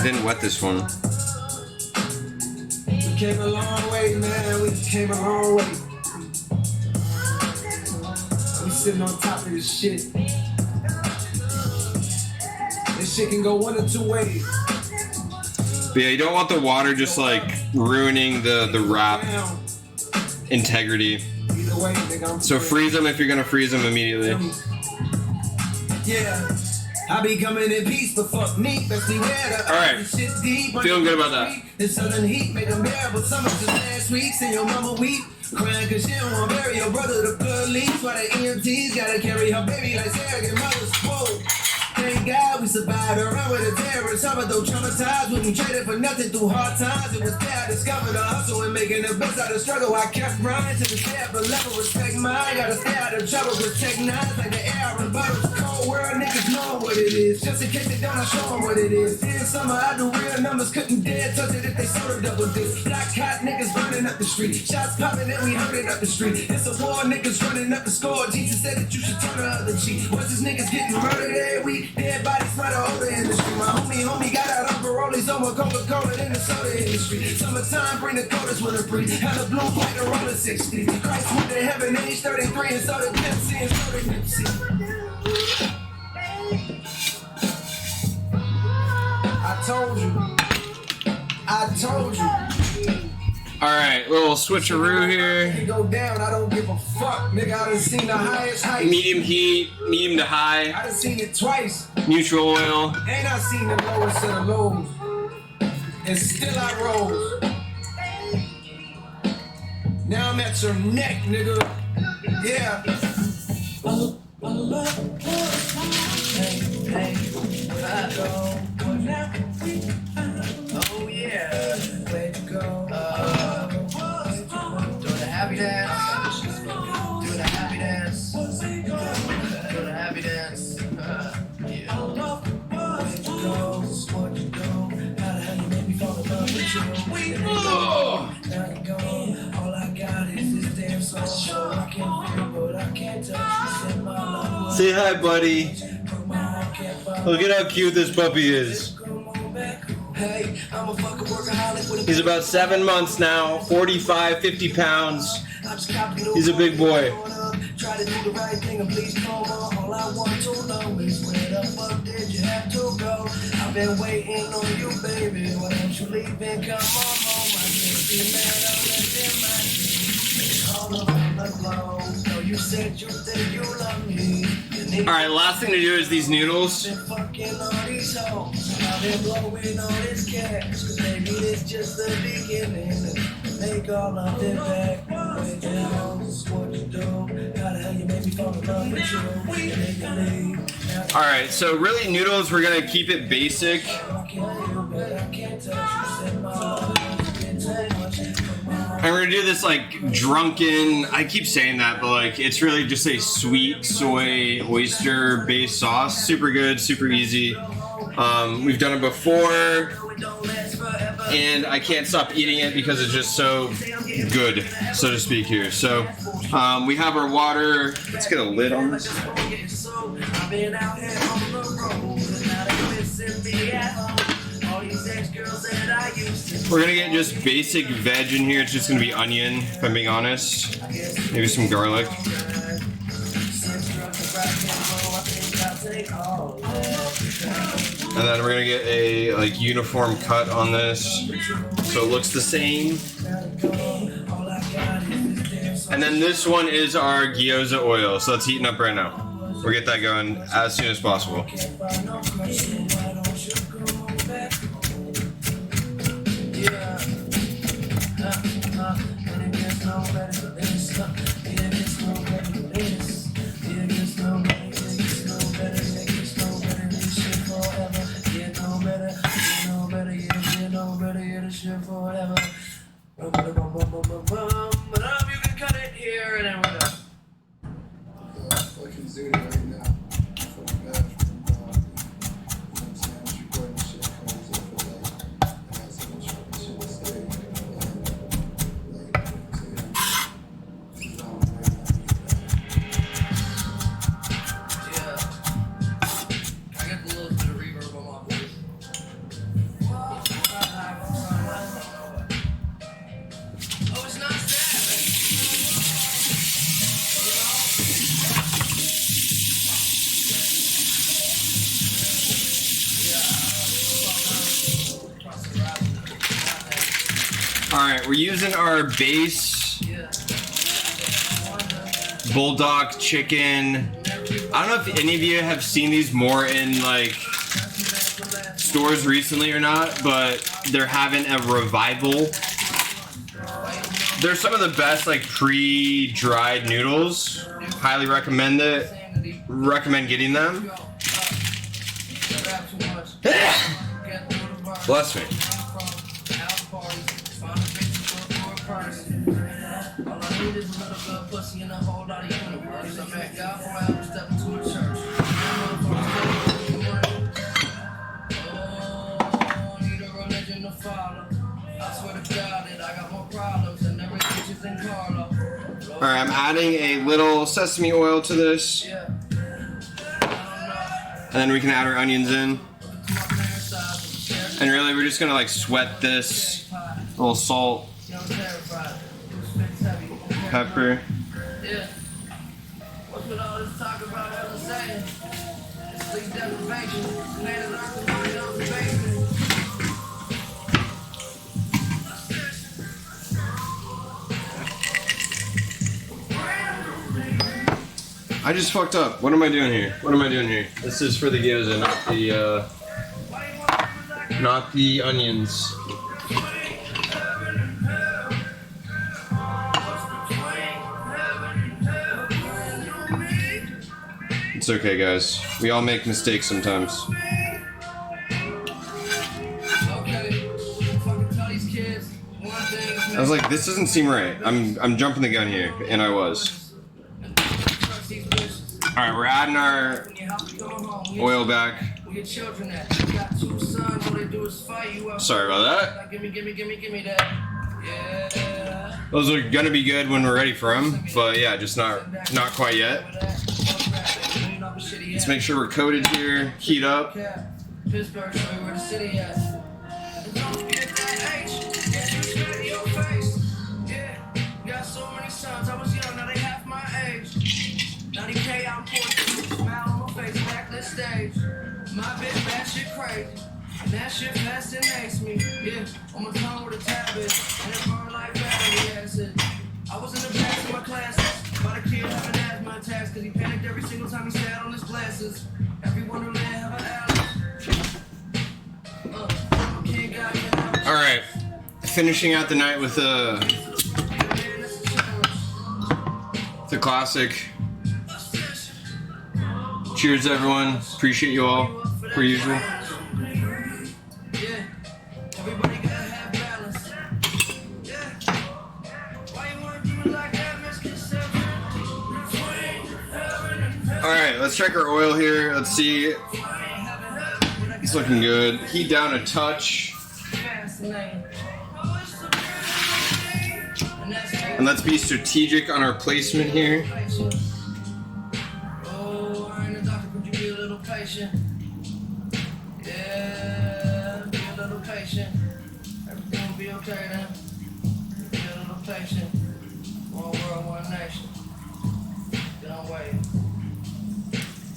didn't wet this one. We came a long way, man. We came a long way. We sitting on top of this shit. This shit can go one of 2 ways. But yeah, you don't want the water just like ruining the wrap integrity. So freeze them if you're gonna freeze them immediately. Yeah, I be coming in peace, but fuck me, best beware. Alright, feeling good about that. The southern heat made them bearable. Summer just last week, and your mama weep, crying cause she don't want to bury your brother. The blood leaks while the EMTs gotta carry her baby like surrogate mothers. Whoa. Thank God we survived around with the terrorists. Some of those traumatized when we traded for nothing through hard times. It was there I discovered the hustle and making the best out of struggle. I kept running to the step, but level respect mine. Gotta stay out of trouble, protect nines like the air I rebuttal. Cold world niggas know what it is. Just in case they don't, I show them what it is. In summer, I do real numbers, couldn't dare touch it if they sold a double disc. Black hot niggas burning up the street. Shots popping and we heard it up the street. It's a war, niggas running up the score. Jesus said that you should turn the other cheek. What's these niggas getting murdered every week? Dead bodies smother over in the street. My homie got out on parole. He's on Coca-Cola in the soda industry. Summertime bring the coldest winter breeze. Hella blue like a roller 60. Christ went to heaven age 33 and so did Pepsi and so did Nipsey. I told you. Alright, little switcheroo here. Go down, I don't give a fuck. Nigga, I done seen the highest height. Medium heat, medium to high. I done seen it twice. Neutral oil. And I seen the lowest of the lows. And still I rose. Now I'm at your neck, nigga. Yeah. Hey, oh yeah. Where'd you go? Doing a happy dance. Doing a happy dance. Doing a happy dance. Yeah. Where'd you go? Where'd you go? Say hi, buddy. Look at how cute this puppy is. He's about 7 months now, 45, 50 pounds. He's a big boy. Try to do the right thing and please come on. All I want to know is where the fuck did you have to go? I've been waiting on you, baby. Why don't you leave and come on home? I can't be mad unless in my dreams. All around the globe. No, you said you think you love me. Alright, last thing to do is these noodles. Been fucking all these hoes. I've been blowing all this cash. Cause baby, this just the beginning. Make all of it back. Wait down, what you do? How the hell you make me fall in love with you? And then you leave. Alright, so really noodles, we're gonna keep it basic. And we're gonna do this like drunken, I keep saying that, but like it's really just a sweet soy oyster based sauce. Super good, super easy. We've done it before and I can't stop eating it because it's just so good, so to speak here. So we have our water. Let's get a lid on this. We're gonna get just basic veg in here. It's just gonna be onion, if I'm being honest. Maybe some garlic. And then we're gonna get a like uniform cut on this, so it looks the same. And then this one is our Gyoza oil, so that's heating up right now. We'll get that going as soon as possible. Alright, we're using our base bulldog chicken. I don't know if any of you have seen these more in like stores recently or not, but they're having a revival. They're some of the best like pre-dried noodles. Highly recommend it. Recommend getting them. Bless me. Alright, I'm adding a little sesame oil to this. And then we can add our onions in. And really, we're just gonna like sweat this. A little salt. Pepper. I just fucked up. What am I doing here? What am I doing here? This is for the gyoza, not the onions. It's okay, guys. We all make mistakes sometimes. I was like, this doesn't seem right. I'm jumping the gun here, and I was. All right, we're adding our oil back. Sorry about that. Those are gonna be good when we're ready for them, but yeah, just not quite yet. Let's make sure we're coated here, heat up. Pittsburgh, show you where the city at. Don't forget that H, get you straight in your face. Yeah, got so many sons, I was young, now they half my age. 90K, I'm poor, smile on my face, backless stage. My bitch, that shit crazy. That shit fascinates me. Yeah, on my tongue with a tablet, and it burn like battery acid. I was in the back of my classes, about a kid having asthma attacks, cause he panicked every single time he sat on his glasses. Everyone who live have an Alice. Alright, finishing out the night with the classic. Cheers, everyone. Appreciate you all, per usual. Alright, let's check our oil here. Let's see. It's looking good. Heat down a touch. And let's be strategic on our placement here. Oh, I ain't a doctor, could you be a little patient? Yeah, be a little patient. Everything will be okay then. Be a little patient. One world, one nation. Don't wait.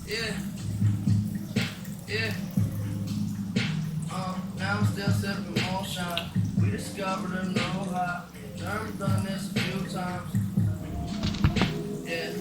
Yeah. Yeah. Now I'm still sipping moonshine. We discovered a new high. I've done this a few times. Yeah.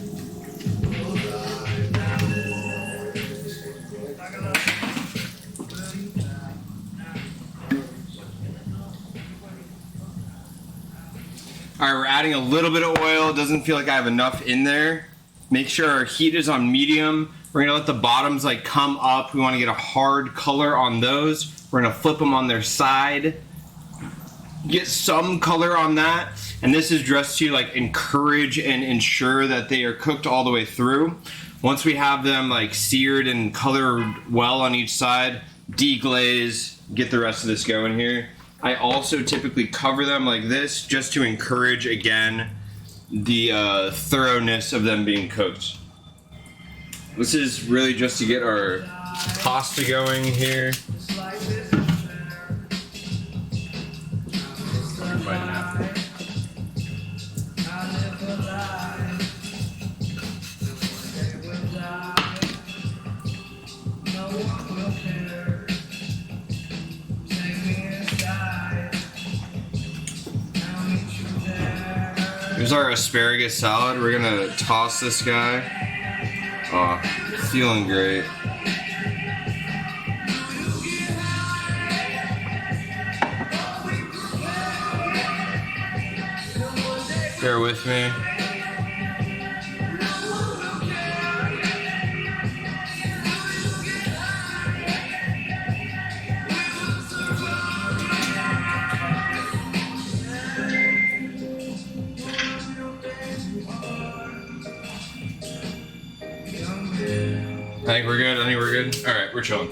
Alright, we're adding a little bit of oil. It doesn't feel like I have enough in there. Make sure our heat is on medium. We're gonna let the bottoms like come up. We wanna get a hard color on those. We're gonna flip them on their side. Get some color on that. And this is just to like encourage and ensure that they are cooked all the way through. Once we have them like seared and colored well on each side, deglaze, get the rest of this going here. I also typically cover them like this just to encourage, again, the thoroughness of them being cooked. This is really just to get our pasta going here. Here's our asparagus salad. We're gonna toss this guy. Oh, feeling great. Bear with me. I think we're good. All right, we're chilling.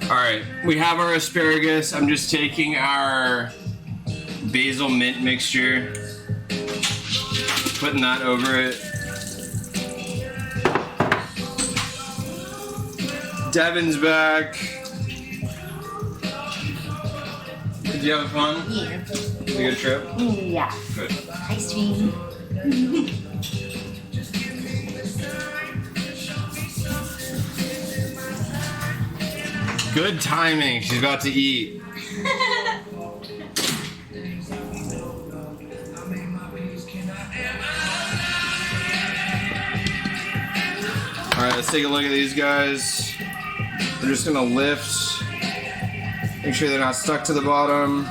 All right, we have our asparagus. I'm just taking our basil mint mixture, putting that over it. Devin's back. Did you have fun? Yeah. A good trip? Yeah. Good. Ice cream. Good timing. She's about to eat. Alright, let's take a look at these guys. We're just gonna lift. Make sure they're not stuck to the bottom.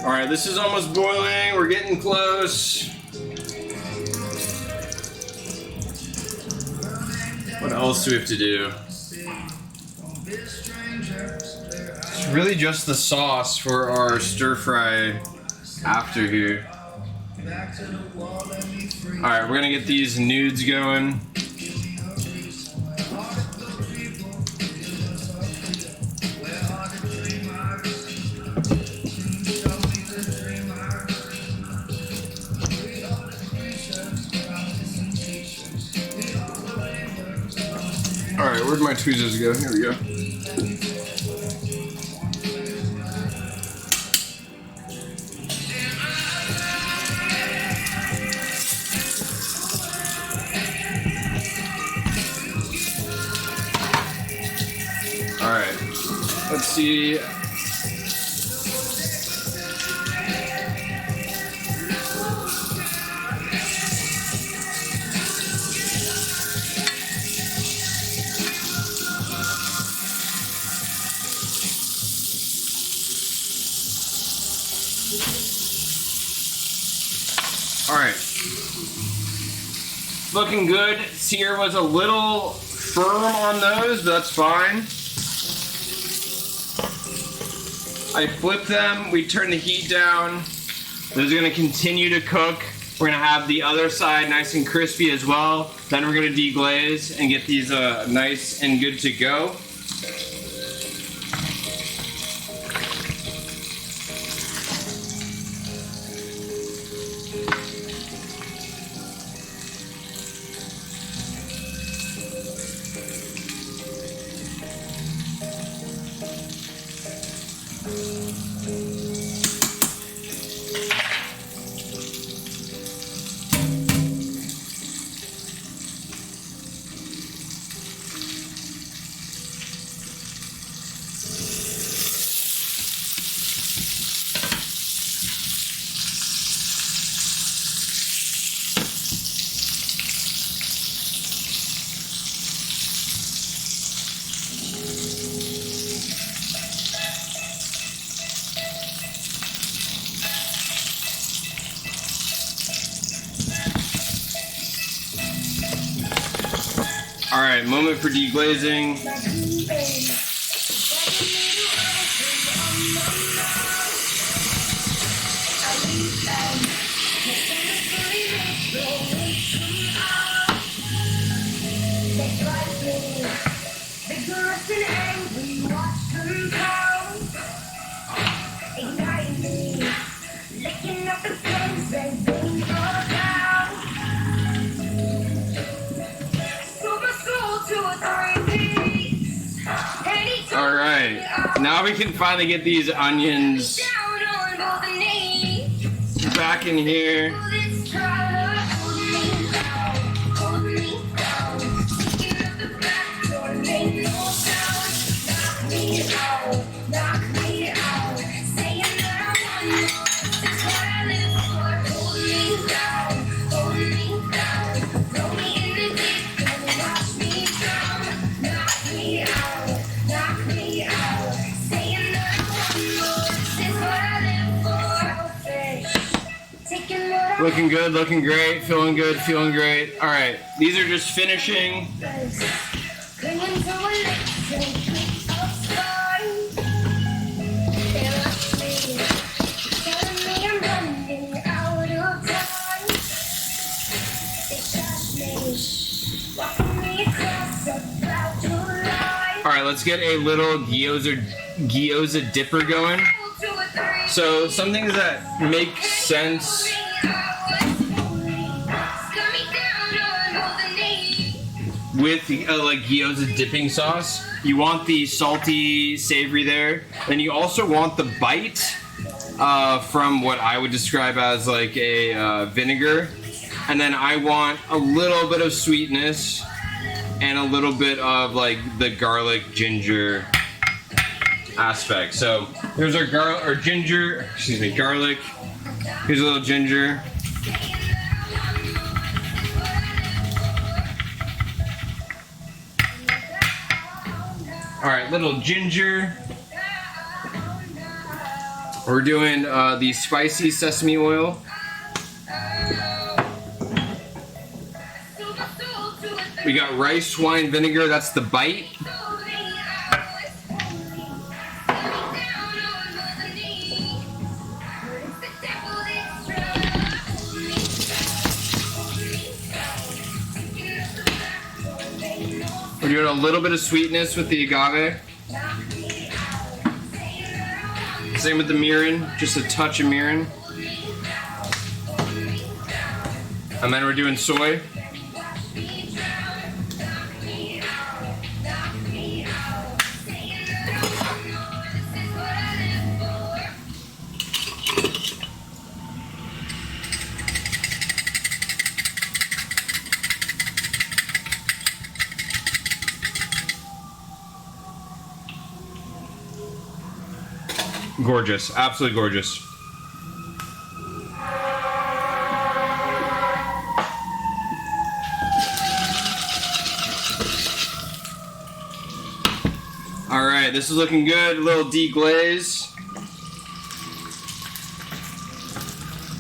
Alright, this is almost boiling. We're getting close. What What else do we have to do? It's really just the sauce for our stir fry after here. Alright, we're gonna get these nudes going. Alright, where'd my tweezers go? Here we go. Alright, let's see. Alright. Looking good. Sear was a little firm on those, but that's fine. I flip them, we turn the heat down. Those are gonna continue to cook. We're gonna have the other side nice and crispy as well. Then we're gonna deglaze and get these nice and good to go. Alright, moment for deglazing. Alright, now we can finally get these onions back in here. Looking good, looking great, feeling good, feeling great. All right, these are just finishing. All right, let's get a little gyoza dipper going. So some things that make sense with like gyoza dipping sauce. You want the salty, savory there. Then you also want the bite from what I would describe as like a vinegar. And then I want a little bit of sweetness and a little bit of like the garlic ginger aspect. So here's our garlic. Here's a little ginger. All right, little ginger. We're doing the spicy sesame oil. We got rice wine vinegar, that's the bite. We're doing a little bit of sweetness with the agave. Same with the mirin, just a touch of mirin. And then we're doing soy. Gorgeous, absolutely gorgeous. All right, this is looking good. A little deglaze.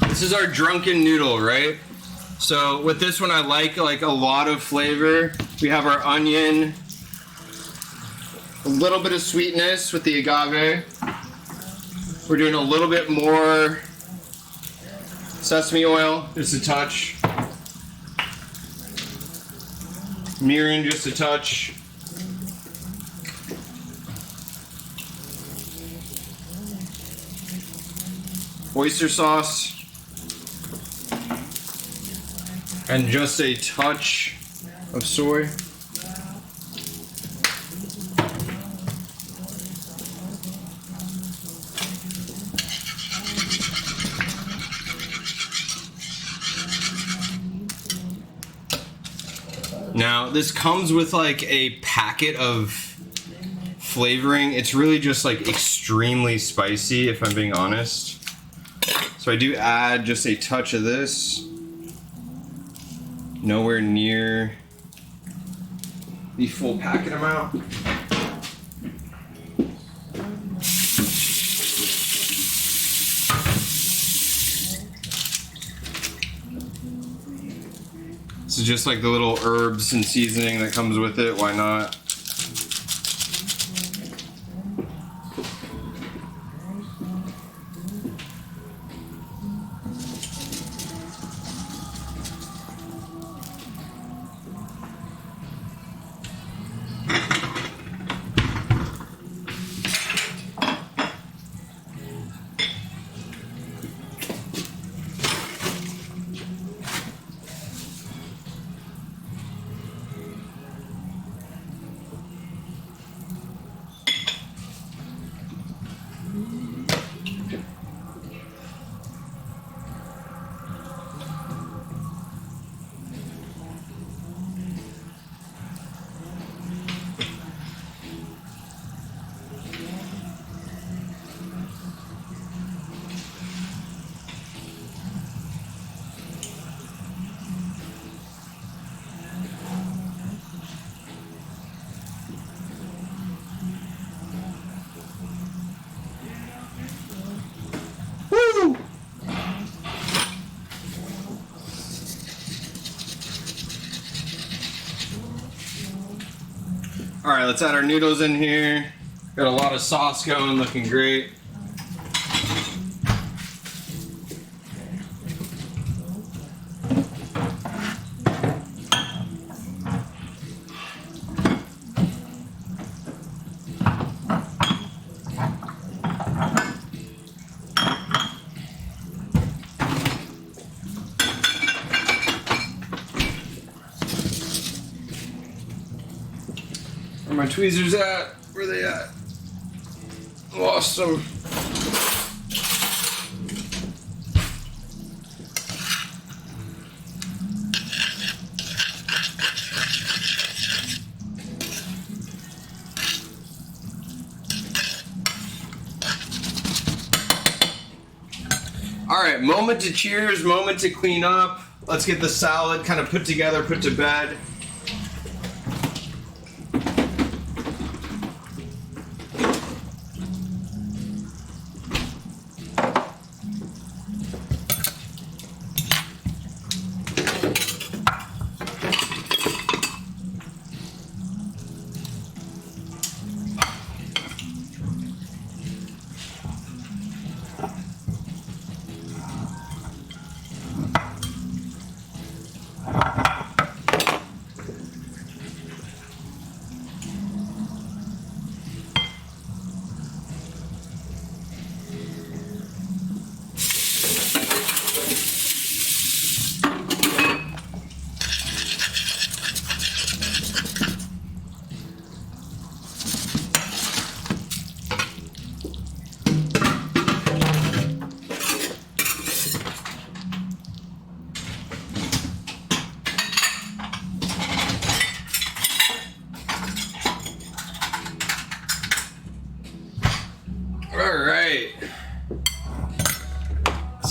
This is our drunken noodle, right? So with this one, I like a lot of flavor. We have our onion, a little bit of sweetness with the agave. We're doing a little bit more sesame oil, just a touch. Mirin, just a touch. Oyster sauce. And just a touch of soy. Now, this comes with like a packet of flavoring. It's really just like extremely spicy, if I'm being honest. So I do add just a touch of this. Nowhere near the full packet amount. This is just like the little herbs and seasoning that comes with it. Why not? All right, let's add our noodles in here. Got a lot of sauce going, looking great. Where my tweezers at? Where they at? Lost them. All right, moment to cheers, moment to clean up. Let's get the salad kind of put together, put to bed.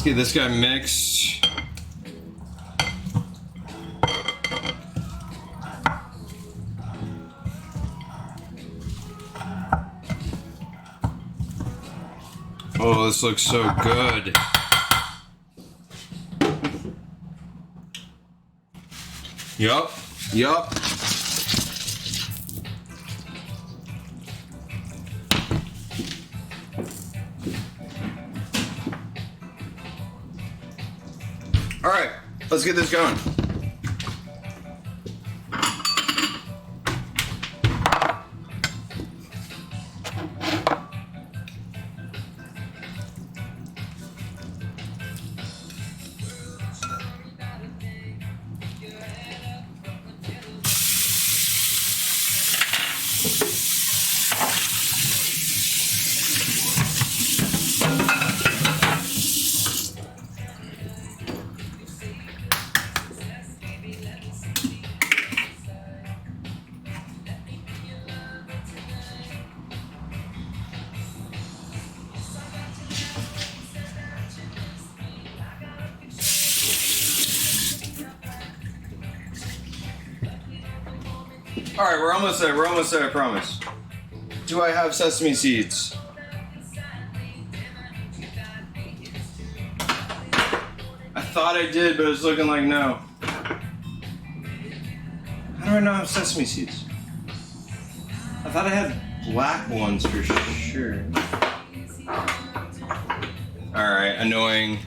get this guy mixed. Oh, this looks so good. Yup. All right, let's get this going. All right, we're almost there, I promise. Do I have sesame seeds? I thought I did, but it's looking like no. How do I not have sesame seeds? I thought I had black ones for sure. All right, annoying.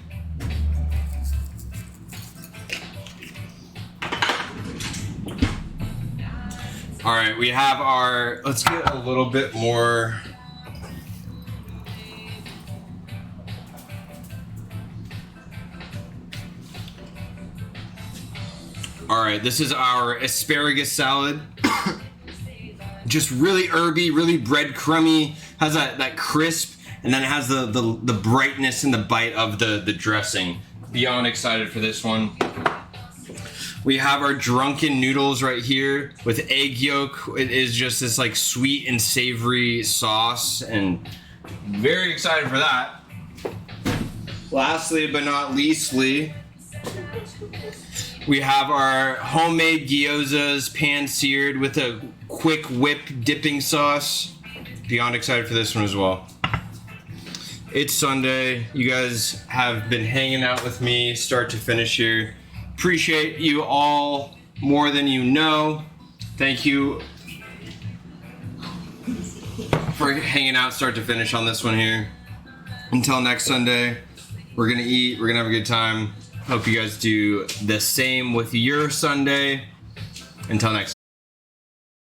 All right, we have our, let's get a little bit more. All right, this is our asparagus salad. Just really herby, really breadcrumby, has that crisp, and then it has the brightness and the bite of the dressing. Beyond excited for this one. We have our Drunken noodles right here with egg yolk. It is just this like sweet and savory sauce, and very excited for that. Lastly, but not leastly, we have our homemade gyozas pan-seared with a quick whip dipping sauce. Beyond excited for this one as well. It's Sunday. You guys have been hanging out with me start to finish here. Appreciate you all more than you know. Thank you for hanging out start to finish on this one here. Until next Sunday, we're gonna eat, we're gonna have a good time. Hope you guys do the same with your Sunday. Until next